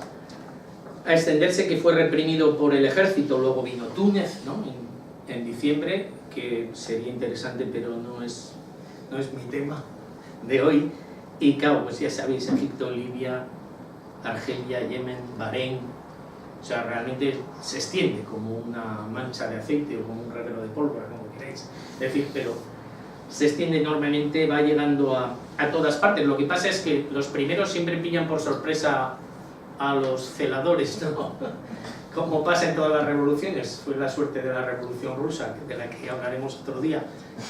a extenderse, que fue reprimido por el ejército. Luego vino Túnez, ¿no?, en diciembre, que sería interesante, pero no es mi tema de hoy. Y claro, pues ya sabéis, Egipto, Libia, Argelia, Yemen, Bahrein. O sea, realmente se extiende como una mancha de aceite o como un reguero de pólvora, como queráis decir, pero se extiende enormemente, va llegando a todas partes. Lo que pasa es que los primeros siempre pillan por sorpresa a los celadores, ¿no? Como pasa en todas las revoluciones. Fue la suerte de la revolución rusa, de la que hablaremos otro día,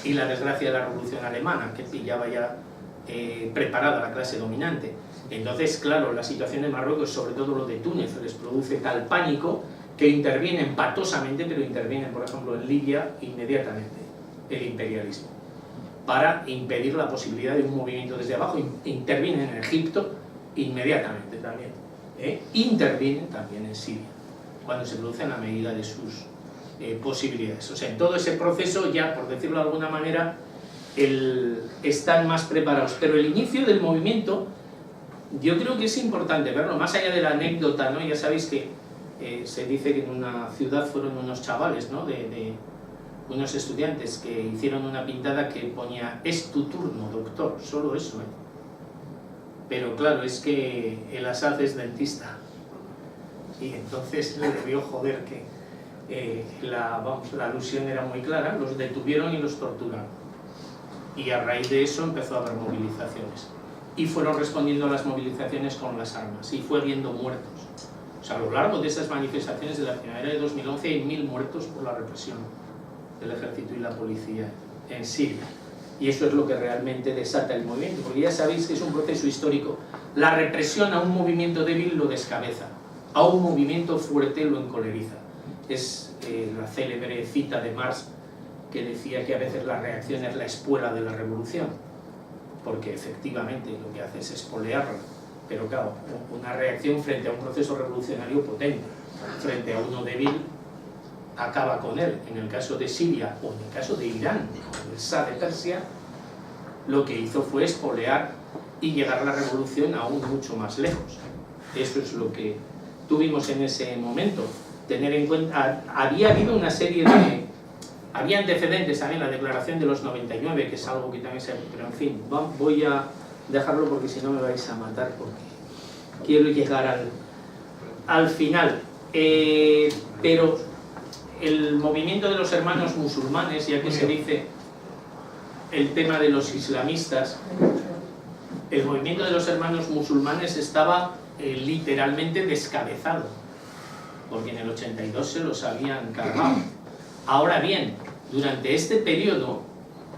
y la desgracia de la revolución alemana, que pillaba ya preparada la clase dominante. Entonces, claro, la situación de Marruecos, sobre todo lo de Túnez, les produce tal pánico que intervienen patosamente, pero intervienen, por ejemplo, en Libia inmediatamente el imperialismo, para impedir la posibilidad de un movimiento desde abajo. Intervienen en Egipto inmediatamente también, intervienen también en Siria, cuando se produce en la medida de sus posibilidades. O sea, en todo ese proceso ya, por decirlo de alguna manera, están más preparados. Pero el inicio del movimiento, yo creo que es importante verlo, más allá de la anécdota, ¿no? Ya sabéis que se dice que en una ciudad fueron unos chavales, ¿no?, de unos estudiantes que hicieron una pintada que ponía "es tu turno, doctor", solo eso, Pero claro, es que el Assad es dentista, y entonces le debió joder que la alusión era muy clara. Los detuvieron y los torturaron, y a raíz de eso empezó a haber movilizaciones, y fueron respondiendo a las movilizaciones con las armas, y fue habiendo muertos. O sea, a lo largo de esas manifestaciones de la primavera de 2011 hay 1000 muertos por la represión del ejército y la policía en Siria. Y eso es lo que realmente desata el movimiento, porque ya sabéis que es un proceso histórico. La represión a un movimiento débil lo descabeza, a un movimiento fuerte lo encoleriza. Es la célebre cita de Marx, que decía que a veces la reacción es la espuela de la revolución. porque efectivamente lo que hace es espolearla, pero claro, una reacción frente a un proceso revolucionario potente, frente a uno débil, acaba con él. En el caso de Siria o en el caso de Irán, el Shah de Persia, lo que hizo fue espolear y llegar la revolución aún mucho más lejos. Eso es lo que tuvimos en ese momento. Tener en cuenta, había habido una serie de... Había antecedentes también, la declaración de los 99, que es algo que también se... Pero en fin, voy a dejarlo porque si no me vais a matar, porque quiero llegar al final. Pero el movimiento de los hermanos musulmanes, ya que se dice el tema de los islamistas, el movimiento de los hermanos musulmanes estaba literalmente descabezado, porque en el 82 se los habían cargado. Ahora bien, durante este periodo,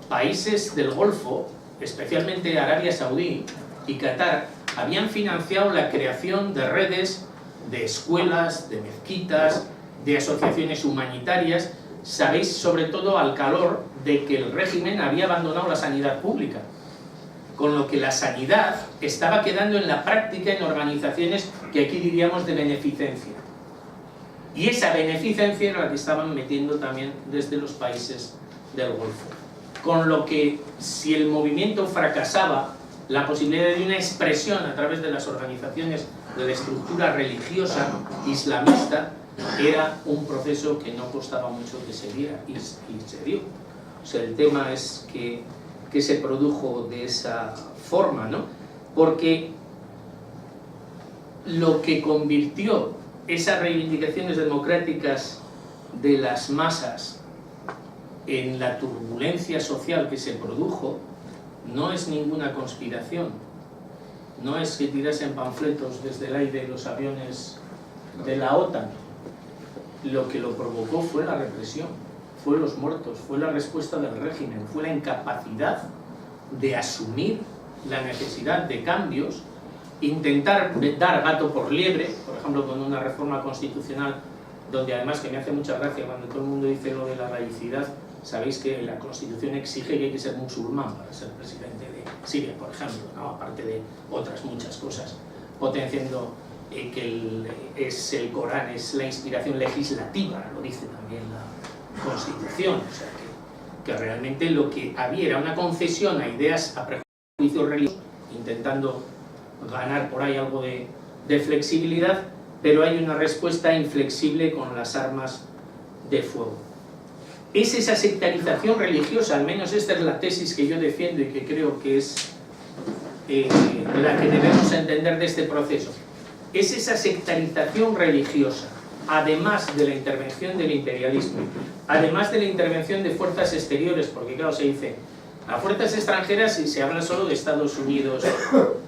países del Golfo, especialmente Arabia Saudí y Qatar, habían financiado la creación de redes de escuelas, de mezquitas, de asociaciones humanitarias. Sabéis sobre todo al calor de que el régimen había abandonado la sanidad pública, con lo que la sanidad estaba quedando en la práctica en organizaciones que aquí diríamos de beneficencia. Y esa beneficencia era la que estaban metiendo también desde los países del Golfo. Con lo que, si el movimiento fracasaba, la posibilidad de una expresión a través de las organizaciones de la estructura religiosa islamista era un proceso que no costaba mucho que se diera, y se dio. O sea, el tema es que se produjo de esa forma, ¿no? Porque lo que convirtió esas reivindicaciones democráticas de las masas en la turbulencia social que se produjo no es ninguna conspiración, no es que tirasen panfletos desde el aire los aviones de la OTAN. Lo que lo provocó fue la represión, fue los muertos, fue la respuesta del régimen, fue la incapacidad de asumir la necesidad de cambios, intentar dar gato por liebre, por ejemplo con una reforma constitucional donde además, que me hace mucha gracia cuando todo el mundo dice lo de la laicidad, sabéis que la Constitución exige que hay que ser musulmán para ser presidente de Siria, por ejemplo, ¿no? Aparte de otras muchas cosas, potenciando que el Corán es la inspiración legislativa, lo dice también la Constitución, o sea que realmente lo que había era una concesión a ideas, a prejuicios religiosos, intentando ganar por ahí algo de flexibilidad, pero hay una respuesta inflexible con las armas de fuego. Es esa sectarización religiosa, al menos esta es la tesis que yo defiendo y que creo que es la que debemos entender de este proceso. Es esa sectarización religiosa, además de la intervención del imperialismo, además de la intervención de fuerzas exteriores, porque claro, se dice a fuerzas extranjeras y se habla solo de Estados Unidos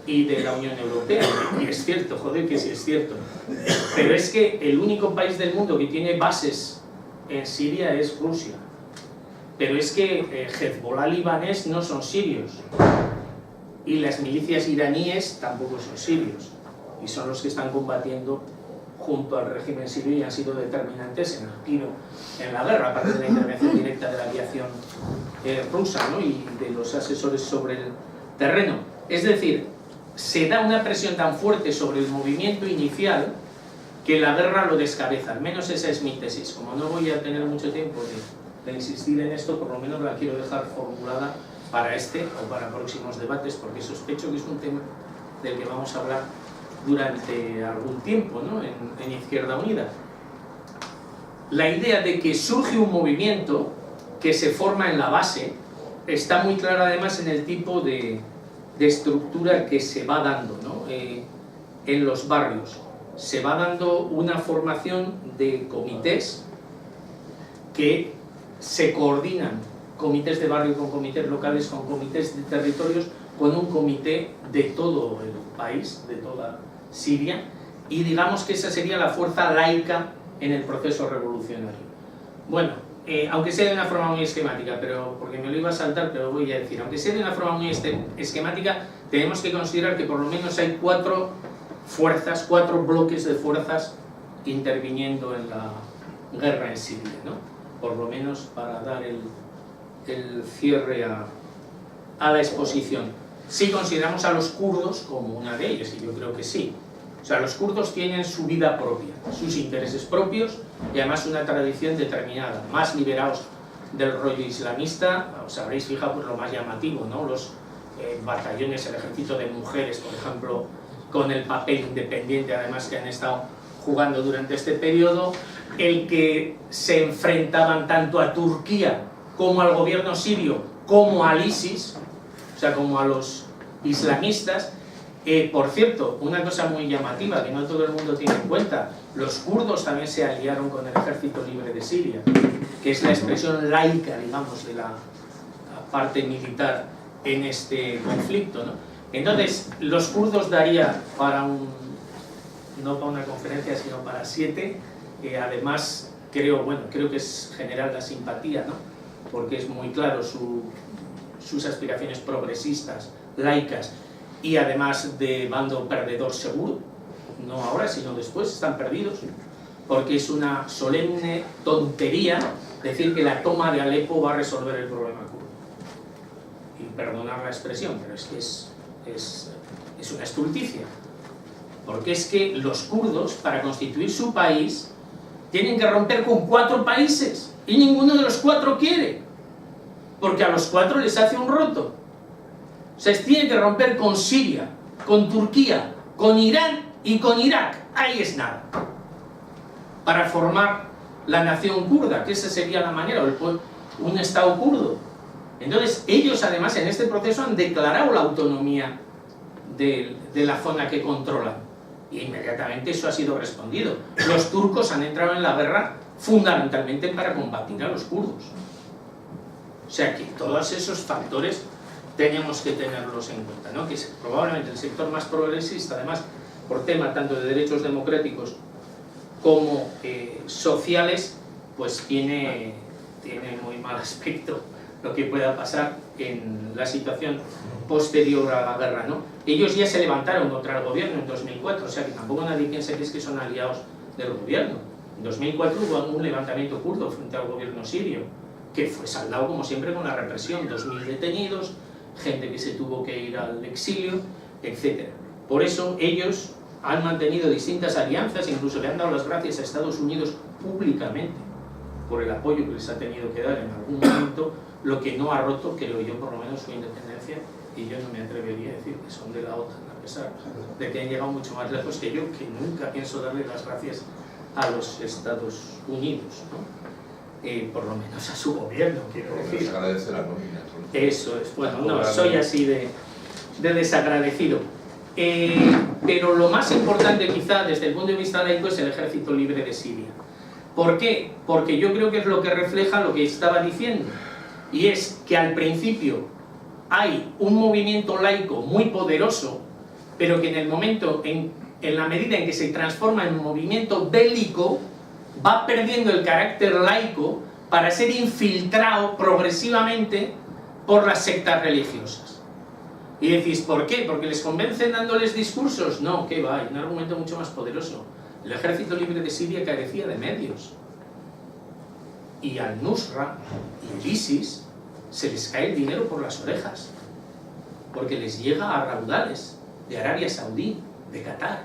y de la Unión Europea, y es cierto, joder que sí es cierto, pero es que el único país del mundo que tiene bases en Siria es Rusia, pero es que Hezbollah libanés no son sirios y las milicias iraníes tampoco son sirios, y son los que están combatiendo junto al régimen sirio y han sido determinantes en el tiro en la guerra, aparte de la intervención directa de la aviación rusa, ¿no? Y de los asesores sobre el terreno. Es decir, se da una presión tan fuerte sobre el movimiento inicial que la guerra lo descabeza, al menos esa es mi tesis. Como no voy a tener mucho tiempo de insistir en esto, por lo menos la quiero dejar formulada para este o para próximos debates, porque sospecho que es un tema del que vamos a hablar durante algún tiempo, ¿no? en Izquierda Unida. La idea de que surge un movimiento que se forma en la base está muy clara además en el tipo de estructura que se va dando, ¿no? En los barrios. Se va dando una formación de comités que se coordinan, comités de barrio con comités locales, con comités de territorios, con un comité de todo el país, de toda Siria, y digamos que esa sería la fuerza laica en el proceso revolucionario. Bueno, aunque sea de una forma muy esquemática, pero porque me lo iba a saltar, pero voy a decir, aunque sea de una forma muy esquemática, tenemos que considerar que por lo menos hay cuatro bloques de fuerzas interviniendo en la guerra en Siria, ¿no? Por lo menos para dar el cierre a la exposición. si consideramos a los kurdos como una de ellas, y yo creo que sí. O sea, los kurdos tienen su vida propia, sus intereses propios y además una tradición determinada, más liberados del rollo islamista. Os habréis fijado por lo más llamativo, ¿no? Los batallones, el ejército de mujeres, por ejemplo, con el papel independiente además que han estado jugando durante este periodo, el que se enfrentaban tanto a Turquía como al gobierno sirio, como al ISIS, o sea, como a los islamistas. Por cierto, una cosa muy llamativa que no todo el mundo tiene en cuenta, los kurdos también se aliaron con el Ejército Libre de Siria, que es la expresión laica, digamos, de la parte militar en este conflicto, ¿no? Entonces, los kurdos daría para no para una conferencia, sino para 7, además creo que es general la simpatía, ¿no? Porque es muy claro sus aspiraciones progresistas, laicas, y además de bando perdedor seguro, no ahora sino después, están perdidos, porque es una solemne tontería decir que la toma de Alepo va a resolver el problema kurdo. Y perdonar la expresión, pero es que es una estulticia, porque es que los kurdos, para constituir su país, tienen que romper con 4 países, y ninguno de los 4 quiere, porque a los 4 les hace un roto. O sea, tiene que romper con Siria, con Turquía, con Irán y con Irak. Ahí es nada. Para formar la nación kurda, que esa sería la manera, un estado kurdo. Entonces, ellos además en este proceso han declarado la autonomía de la zona que controlan. Y inmediatamente eso ha sido respondido. Los turcos han entrado en la guerra fundamentalmente para combatir a los kurdos. O sea que todos esos factores tenemos que tenerlos en cuenta, ¿no? Que es probablemente el sector más progresista, además, por tema tanto de derechos democráticos como sociales, pues tiene muy mal aspecto lo que pueda pasar en la situación posterior a la guerra, ¿no? Ellos ya se levantaron contra el gobierno en 2004, o sea que tampoco nadie piensa que es que son aliados del gobierno. En 2004 hubo un levantamiento kurdo frente al gobierno sirio, que fue saldado como siempre con la represión, 2000 detenidos, gente que se tuvo que ir al exilio, etc. Por eso ellos han mantenido distintas alianzas, incluso le han dado las gracias a Estados Unidos públicamente por el apoyo que les ha tenido que dar en algún momento, lo que no ha roto, creo yo, por lo menos su independencia, y yo no me atrevería a decir que son de la OTAN, a pesar de que han llegado mucho más lejos que yo, que nunca pienso darle las gracias a los Estados Unidos, ¿no? Por lo menos a su gobierno, quiero decir. Se agradece la nómina. Eso es, bueno, no, soy así de desagradecido. Pero lo más importante quizá desde el punto de vista laico es el Ejército Libre de Siria. ¿Por qué? Porque yo creo que es lo que refleja lo que estaba diciendo, y es que al principio hay un movimiento laico muy poderoso, pero que en el momento, en la medida en que se transforma en un movimiento bélico, va perdiendo el carácter laico para ser infiltrado progresivamente por las sectas religiosas. Y decís, ¿por qué? ¿Porque les convencen dándoles discursos? No, que va, hay un argumento mucho más poderoso. El Ejército Libre de Siria carecía de medios. Y al Nusra y el ISIS se les cae el dinero por las orejas, porque les llega a raudales de Arabia Saudí, de Qatar.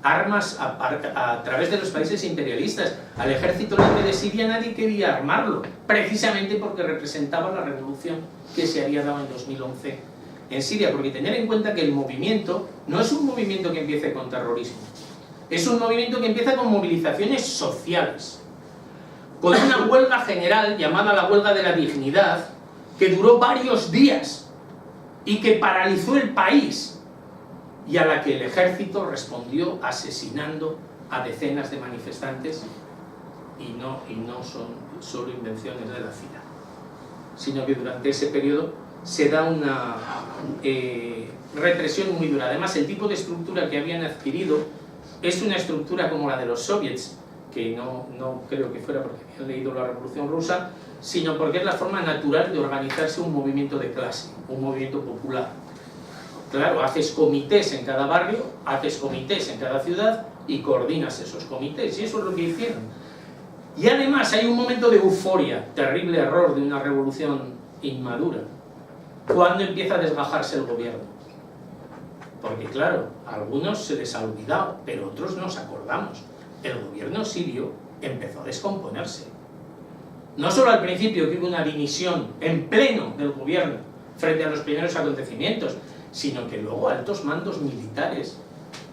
Armas a través de los países imperialistas. Al Ejército Libre de Siria nadie quería armarlo, precisamente porque representaba la revolución que se había dado en 2011 en Siria, porque tener en cuenta que el movimiento no es un movimiento que empiece con terrorismo, es un movimiento que empieza con movilizaciones sociales, con una huelga general llamada la huelga de la dignidad, que duró varios días y que paralizó el país, y a la que el ejército respondió asesinando a decenas de manifestantes, y no son solo invenciones de la CIA, sino que durante ese periodo se da una represión muy dura. Además, el tipo de estructura que habían adquirido es una estructura como la de los soviets, que no creo que fuera porque habían leído la Revolución Rusa, sino porque es la forma natural de organizarse un movimiento de clase, un movimiento popular. Claro, haces comités en cada barrio, haces comités en cada ciudad y coordinas esos comités, y eso es lo que hicieron. Y además hay un momento de euforia, terrible error de una revolución inmadura, ¿Cuándo empieza a desgajarse el gobierno? Porque claro, a algunos se les ha olvidado, pero otros nos acordamos. El gobierno sirio empezó a descomponerse. No solo al principio que hubo una dimisión en pleno del gobierno frente a los primeros acontecimientos, sino que luego altos mandos militares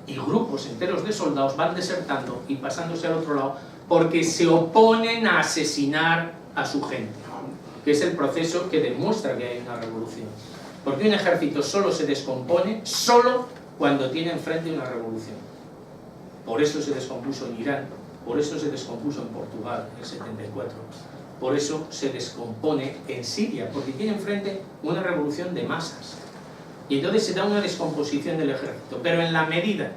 y grupos enteros de soldados van desertando y pasándose al otro lado porque se oponen a asesinar a su gente, que es el proceso que demuestra que hay una revolución. Porque un ejército solo se descompone solo cuando tiene enfrente una revolución. Por eso se descompuso en Irán, por eso se descompuso en Portugal en el 74, por eso se descompone en Siria, porque tiene enfrente una revolución de masas. Y entonces se da una descomposición del ejército, pero en la medida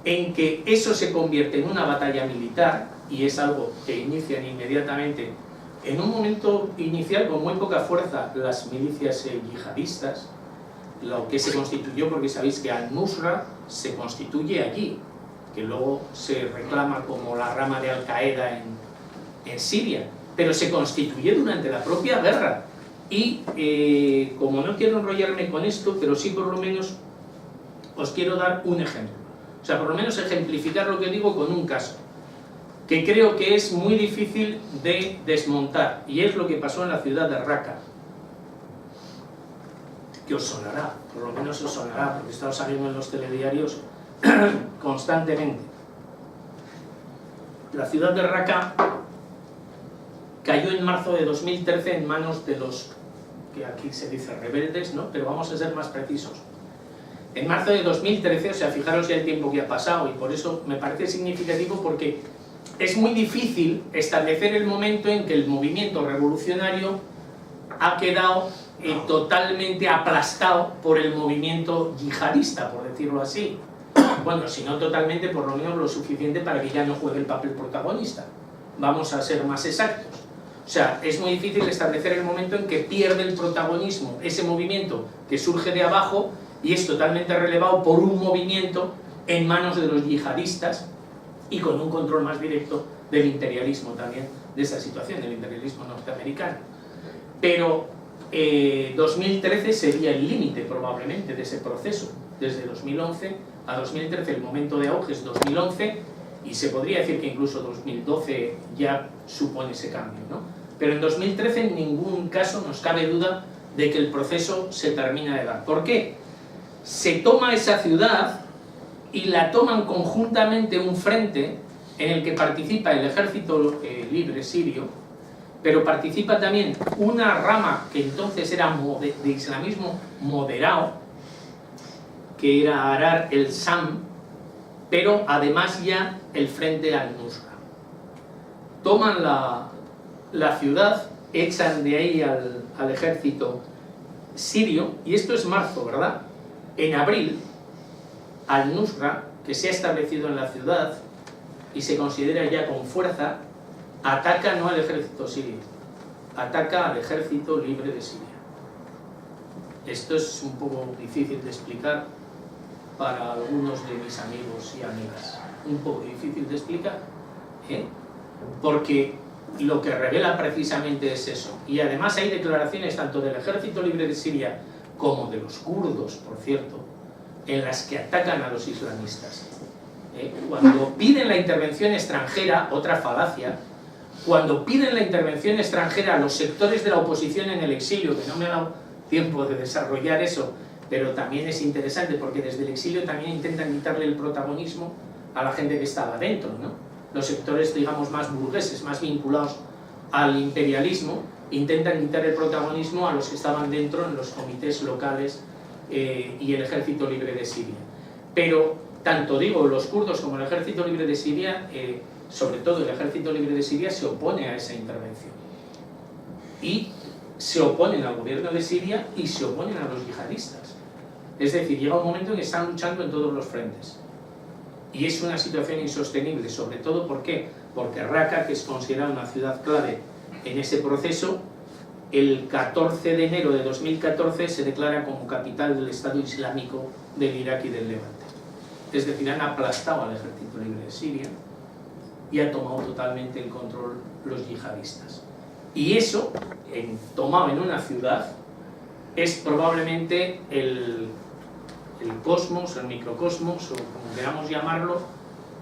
en que eso se convierte en una batalla militar, y es algo que inician inmediatamente, en un momento inicial con muy poca fuerza, las milicias yihadistas, lo que se constituyó, porque sabéis que Al-Nusra se constituye allí, que luego se reclama como la rama de Al-Qaeda en Siria, pero se constituye durante la propia guerra. Y como no quiero enrollarme con esto, pero sí por lo menos os quiero dar un ejemplo. O sea, por lo menos ejemplificar lo que digo con un caso, que creo que es muy difícil de desmontar, y es lo que pasó en la ciudad de Raqqa, que os sonará, por lo menos os sonará, porque está saliendo en los telediarios constantemente. La ciudad de Raqqa cayó en marzo de 2013 en manos de los, que aquí se dice rebeldes, ¿no? Pero vamos a ser más precisos. En marzo de 2013, o sea, fijaros ya el tiempo que ha pasado, y por eso me parece significativo, porque es muy difícil establecer el momento en que el movimiento revolucionario ha quedado totalmente aplastado por el movimiento yihadista, por decirlo así. Bueno, si no totalmente, por lo menos lo suficiente para que ya no juegue el papel protagonista. Vamos a ser más exactos. O sea, es muy difícil establecer el momento en que pierde el protagonismo ese movimiento que surge de abajo y es totalmente relevado por un movimiento en manos de los yihadistas y con un control más directo del imperialismo también de esa situación, del imperialismo norteamericano. Pero 2013 sería el límite probablemente de ese proceso. Desde 2011 a 2013 el momento de auge es 2011 y se podría decir que incluso 2012 ya supone ese cambio, ¿no? Pero en 2013 en ningún caso nos cabe duda de que el proceso se termina de dar. ¿Por qué? Se toma esa ciudad y la toman conjuntamente un frente en el que participa el ejército libre sirio, pero participa también una rama que entonces era de islamismo moderado, que era Arar el-Sam, pero además ya el frente al-Nusra. Toman la ciudad, echan de ahí al ejército sirio, y esto es marzo, ¿verdad? En abril, al-Nusra, que se ha establecido en la ciudad y se considera ya con fuerza, ataca no al ejército sirio, ataca al ejército libre de Siria. Esto es un poco difícil de explicar para algunos de mis amigos y amigas. Un poco difícil de explicar, porque lo que revela precisamente es eso. Y además hay declaraciones tanto del ejército libre de Siria como de los kurdos, por cierto, en las que atacan a los islamistas. Cuando piden la intervención extranjera, otra falacia, cuando piden la intervención extranjera a los sectores de la oposición en el exilio, que no me ha dado tiempo de desarrollar eso, pero también es interesante porque desde el exilio también intentan quitarle el protagonismo a la gente que estaba dentro, ¿no? Los sectores, digamos, más burgueses, más vinculados al imperialismo, intentan quitar el protagonismo a los que estaban dentro en los comités locales y el ejército libre de Siria. Pero tanto digo los kurdos como el ejército libre de Siria, sobre todo el ejército libre de Siria, se opone a esa intervención y se oponen al gobierno de Siria y se oponen a los yihadistas. Es decir, llega un momento en que están luchando en todos los frentes y es una situación insostenible, sobre todo ¿por qué? Porque Raqqa, que es considerada una ciudad clave en ese proceso, el 14 de enero de 2014 se declara como capital del Estado Islámico del Irak y del Levante. Es decir, han aplastado al ejército libre de Siria y ha tomado totalmente el control los yihadistas. Y eso, tomado en una ciudad, es probablemente el cosmos, el microcosmos, o como queramos llamarlo,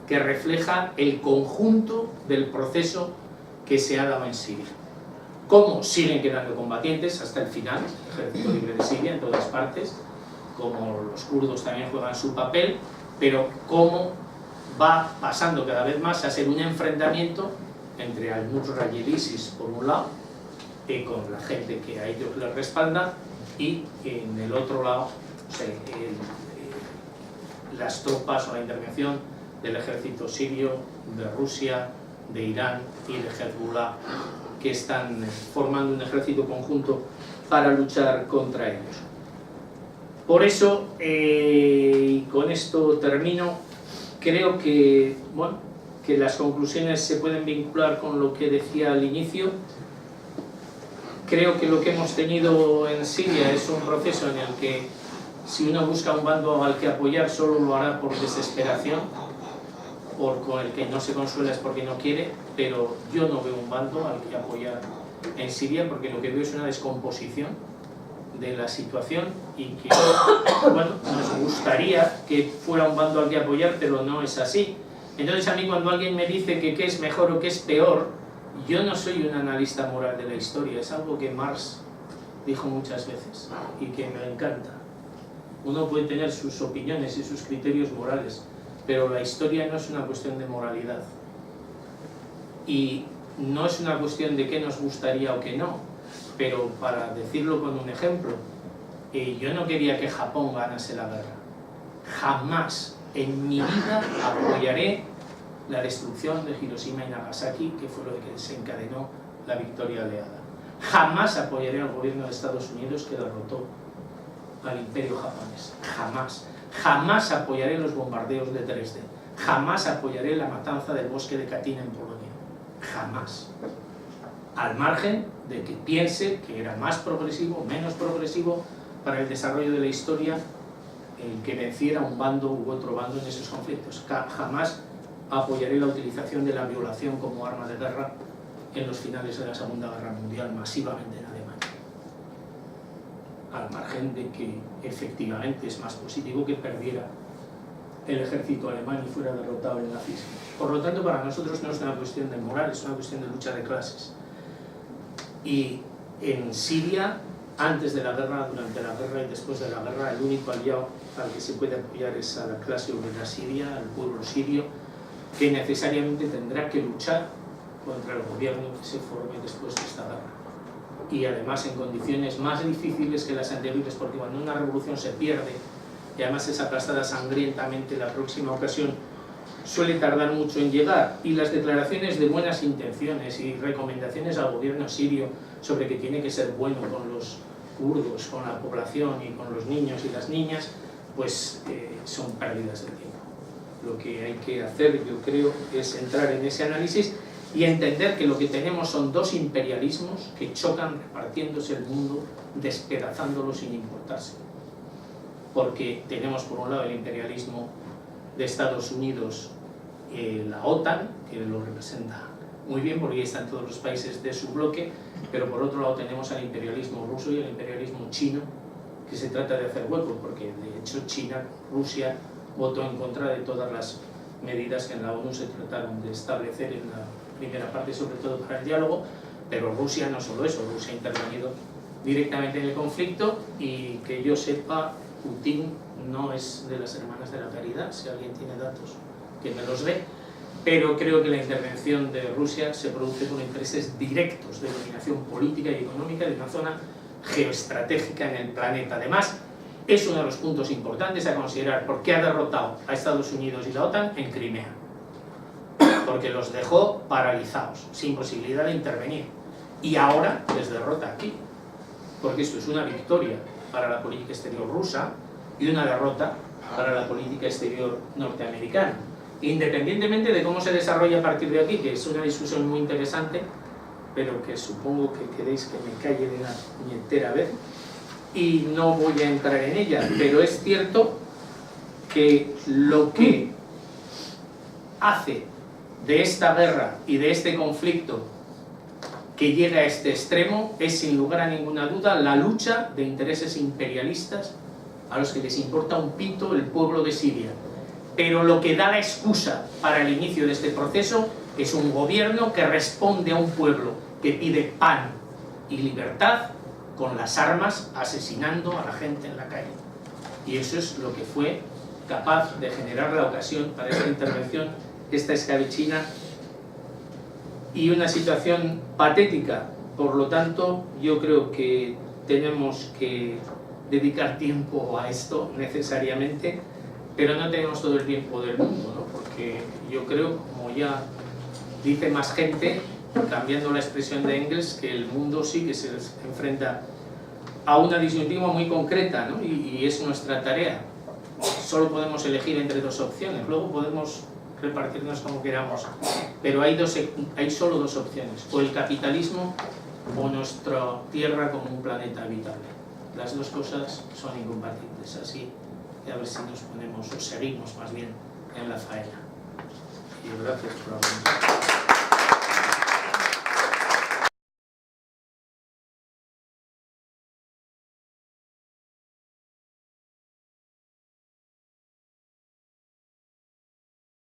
que refleja el conjunto del proceso que se ha dado en Siria. Cómo siguen quedando combatientes hasta el final, el Ejército Libre de Siria en todas partes, cómo los kurdos también juegan su papel, pero cómo va pasando cada vez más a ser un enfrentamiento entre al-Nusra y el ISIS por un lado, con la gente que a ellos les respalda, y en el otro lado, o sea, las tropas o la intervención del ejército sirio, de Rusia, de Irán y de Hezbollah, que están formando un ejército conjunto para luchar contra ellos. Por eso, y con esto termino, creo que, bueno, que las conclusiones se pueden vincular con lo que decía al inicio. Creo que lo que hemos tenido en Siria es un proceso en el que si uno busca un bando al que apoyar solo lo hará por desesperación, con el que no se consuela es porque no quiere, pero yo no veo un bando al que apoyar en Siria, porque lo que veo es una descomposición de la situación y que, bueno, nos gustaría que fuera un bando al que apoyar, pero no es así. Entonces a mí cuando alguien me dice que qué es mejor o qué es peor, yo no soy un analista moral de la historia, es algo que Marx dijo muchas veces y que me encanta. Uno puede tener sus opiniones y sus criterios morales, pero la historia no es una cuestión de moralidad. Y no es una cuestión de qué nos gustaría o qué no, pero para decirlo con un ejemplo, yo no quería que Japón ganase la guerra. Jamás en mi vida apoyaré la destrucción de Hiroshima y Nagasaki, que fue lo que desencadenó la victoria aliada. Jamás apoyaré al gobierno de Estados Unidos que derrotó al imperio japonés. Jamás. Jamás apoyaré los bombardeos de Dresde. Jamás apoyaré la matanza del bosque de Katynia en Polonia. Jamás. Al margen de que piense que era más progresivo, menos progresivo para el desarrollo de la historia el que venciera un bando u otro bando en esos conflictos. Jamás apoyaré la utilización de la violación como arma de guerra en los finales de la Segunda Guerra Mundial masivamente en Alemania. Al margen de que efectivamente es más positivo que perdiera el ejército alemán y fuera derrotado el nazismo. Por lo tanto, para nosotros no es una cuestión de moral, es una cuestión de lucha de clases. Y en Siria, antes de la guerra, durante la guerra y después de la guerra, el único aliado al que se puede apoyar es a la clase obrera siria, al pueblo sirio, que necesariamente tendrá que luchar contra el gobierno que se forme después de esta guerra. Y además en condiciones más difíciles que las anteriores, porque cuando una revolución se pierde y además es aplastada sangrientamente, la próxima ocasión suele tardar mucho en llegar, y las declaraciones de buenas intenciones y recomendaciones al gobierno sirio sobre que tiene que ser bueno con los kurdos, con la población y con los niños y las niñas, pues son pérdidas de tiempo. Lo que hay que hacer, yo creo, es entrar en ese análisis y entender que lo que tenemos son dos imperialismos que chocan repartiéndose el mundo, despedazándolo sin importarse. Porque tenemos por un lado el imperialismo de Estados Unidos, la OTAN, que lo representa muy bien porque ahí están todos los países de su bloque, pero por otro lado tenemos al imperialismo ruso y al imperialismo chino, que se trata de hacer hueco, porque de hecho China, Rusia, votó en contra de todas las medidas que en la ONU se trataron de establecer en la primera parte, sobre todo para el diálogo, pero Rusia no solo eso, Rusia ha intervenido directamente en el conflicto y que yo sepa, Putin no es de las hermanas de la caridad, si alguien tiene datos que me los dé, pero creo que la intervención de Rusia se produce por intereses directos de dominación política y económica de una zona geoestratégica en el planeta. Además, es uno de los puntos importantes a considerar porque ha derrotado a Estados Unidos y la OTAN en Crimea, porque los dejó paralizados, sin posibilidad de intervenir, y ahora les derrota aquí, porque esto es una victoria para la política exterior rusa y una derrota para la política exterior norteamericana, independientemente de cómo se desarrolla a partir de aquí, que es una discusión muy interesante, pero que supongo que queréis que me calle de una puñetera vez y no voy a entrar en ella, pero es cierto que lo que hace de esta guerra y de este conflicto que llega a este extremo es, sin lugar a ninguna duda, la lucha de intereses imperialistas a los que les importa un pito el pueblo de Siria. Pero lo que da la excusa para el inicio de este proceso es un gobierno que responde a un pueblo que pide pan y libertad con las armas, asesinando a la gente en la calle. Y eso es lo que fue capaz de generar la ocasión para esta intervención, esta escabechina y una situación patética. Por lo tanto, yo creo que tenemos que dedicar tiempo a esto necesariamente, pero no tenemos todo el tiempo del mundo, ¿no? Porque yo creo, como ya dice más gente, cambiando la expresión de Engels, que el mundo sí que se enfrenta a una disyuntiva muy concreta, ¿no? y es nuestra tarea. Solo podemos elegir entre dos opciones, luego podemos repartirnos como queramos, pero hay solo dos opciones: o el capitalismo o nuestra Tierra como un planeta habitable. Las dos cosas son incompatibles, así que a ver si nos ponemos, o seguimos más bien, en la faena. Y gracias por la pregunta.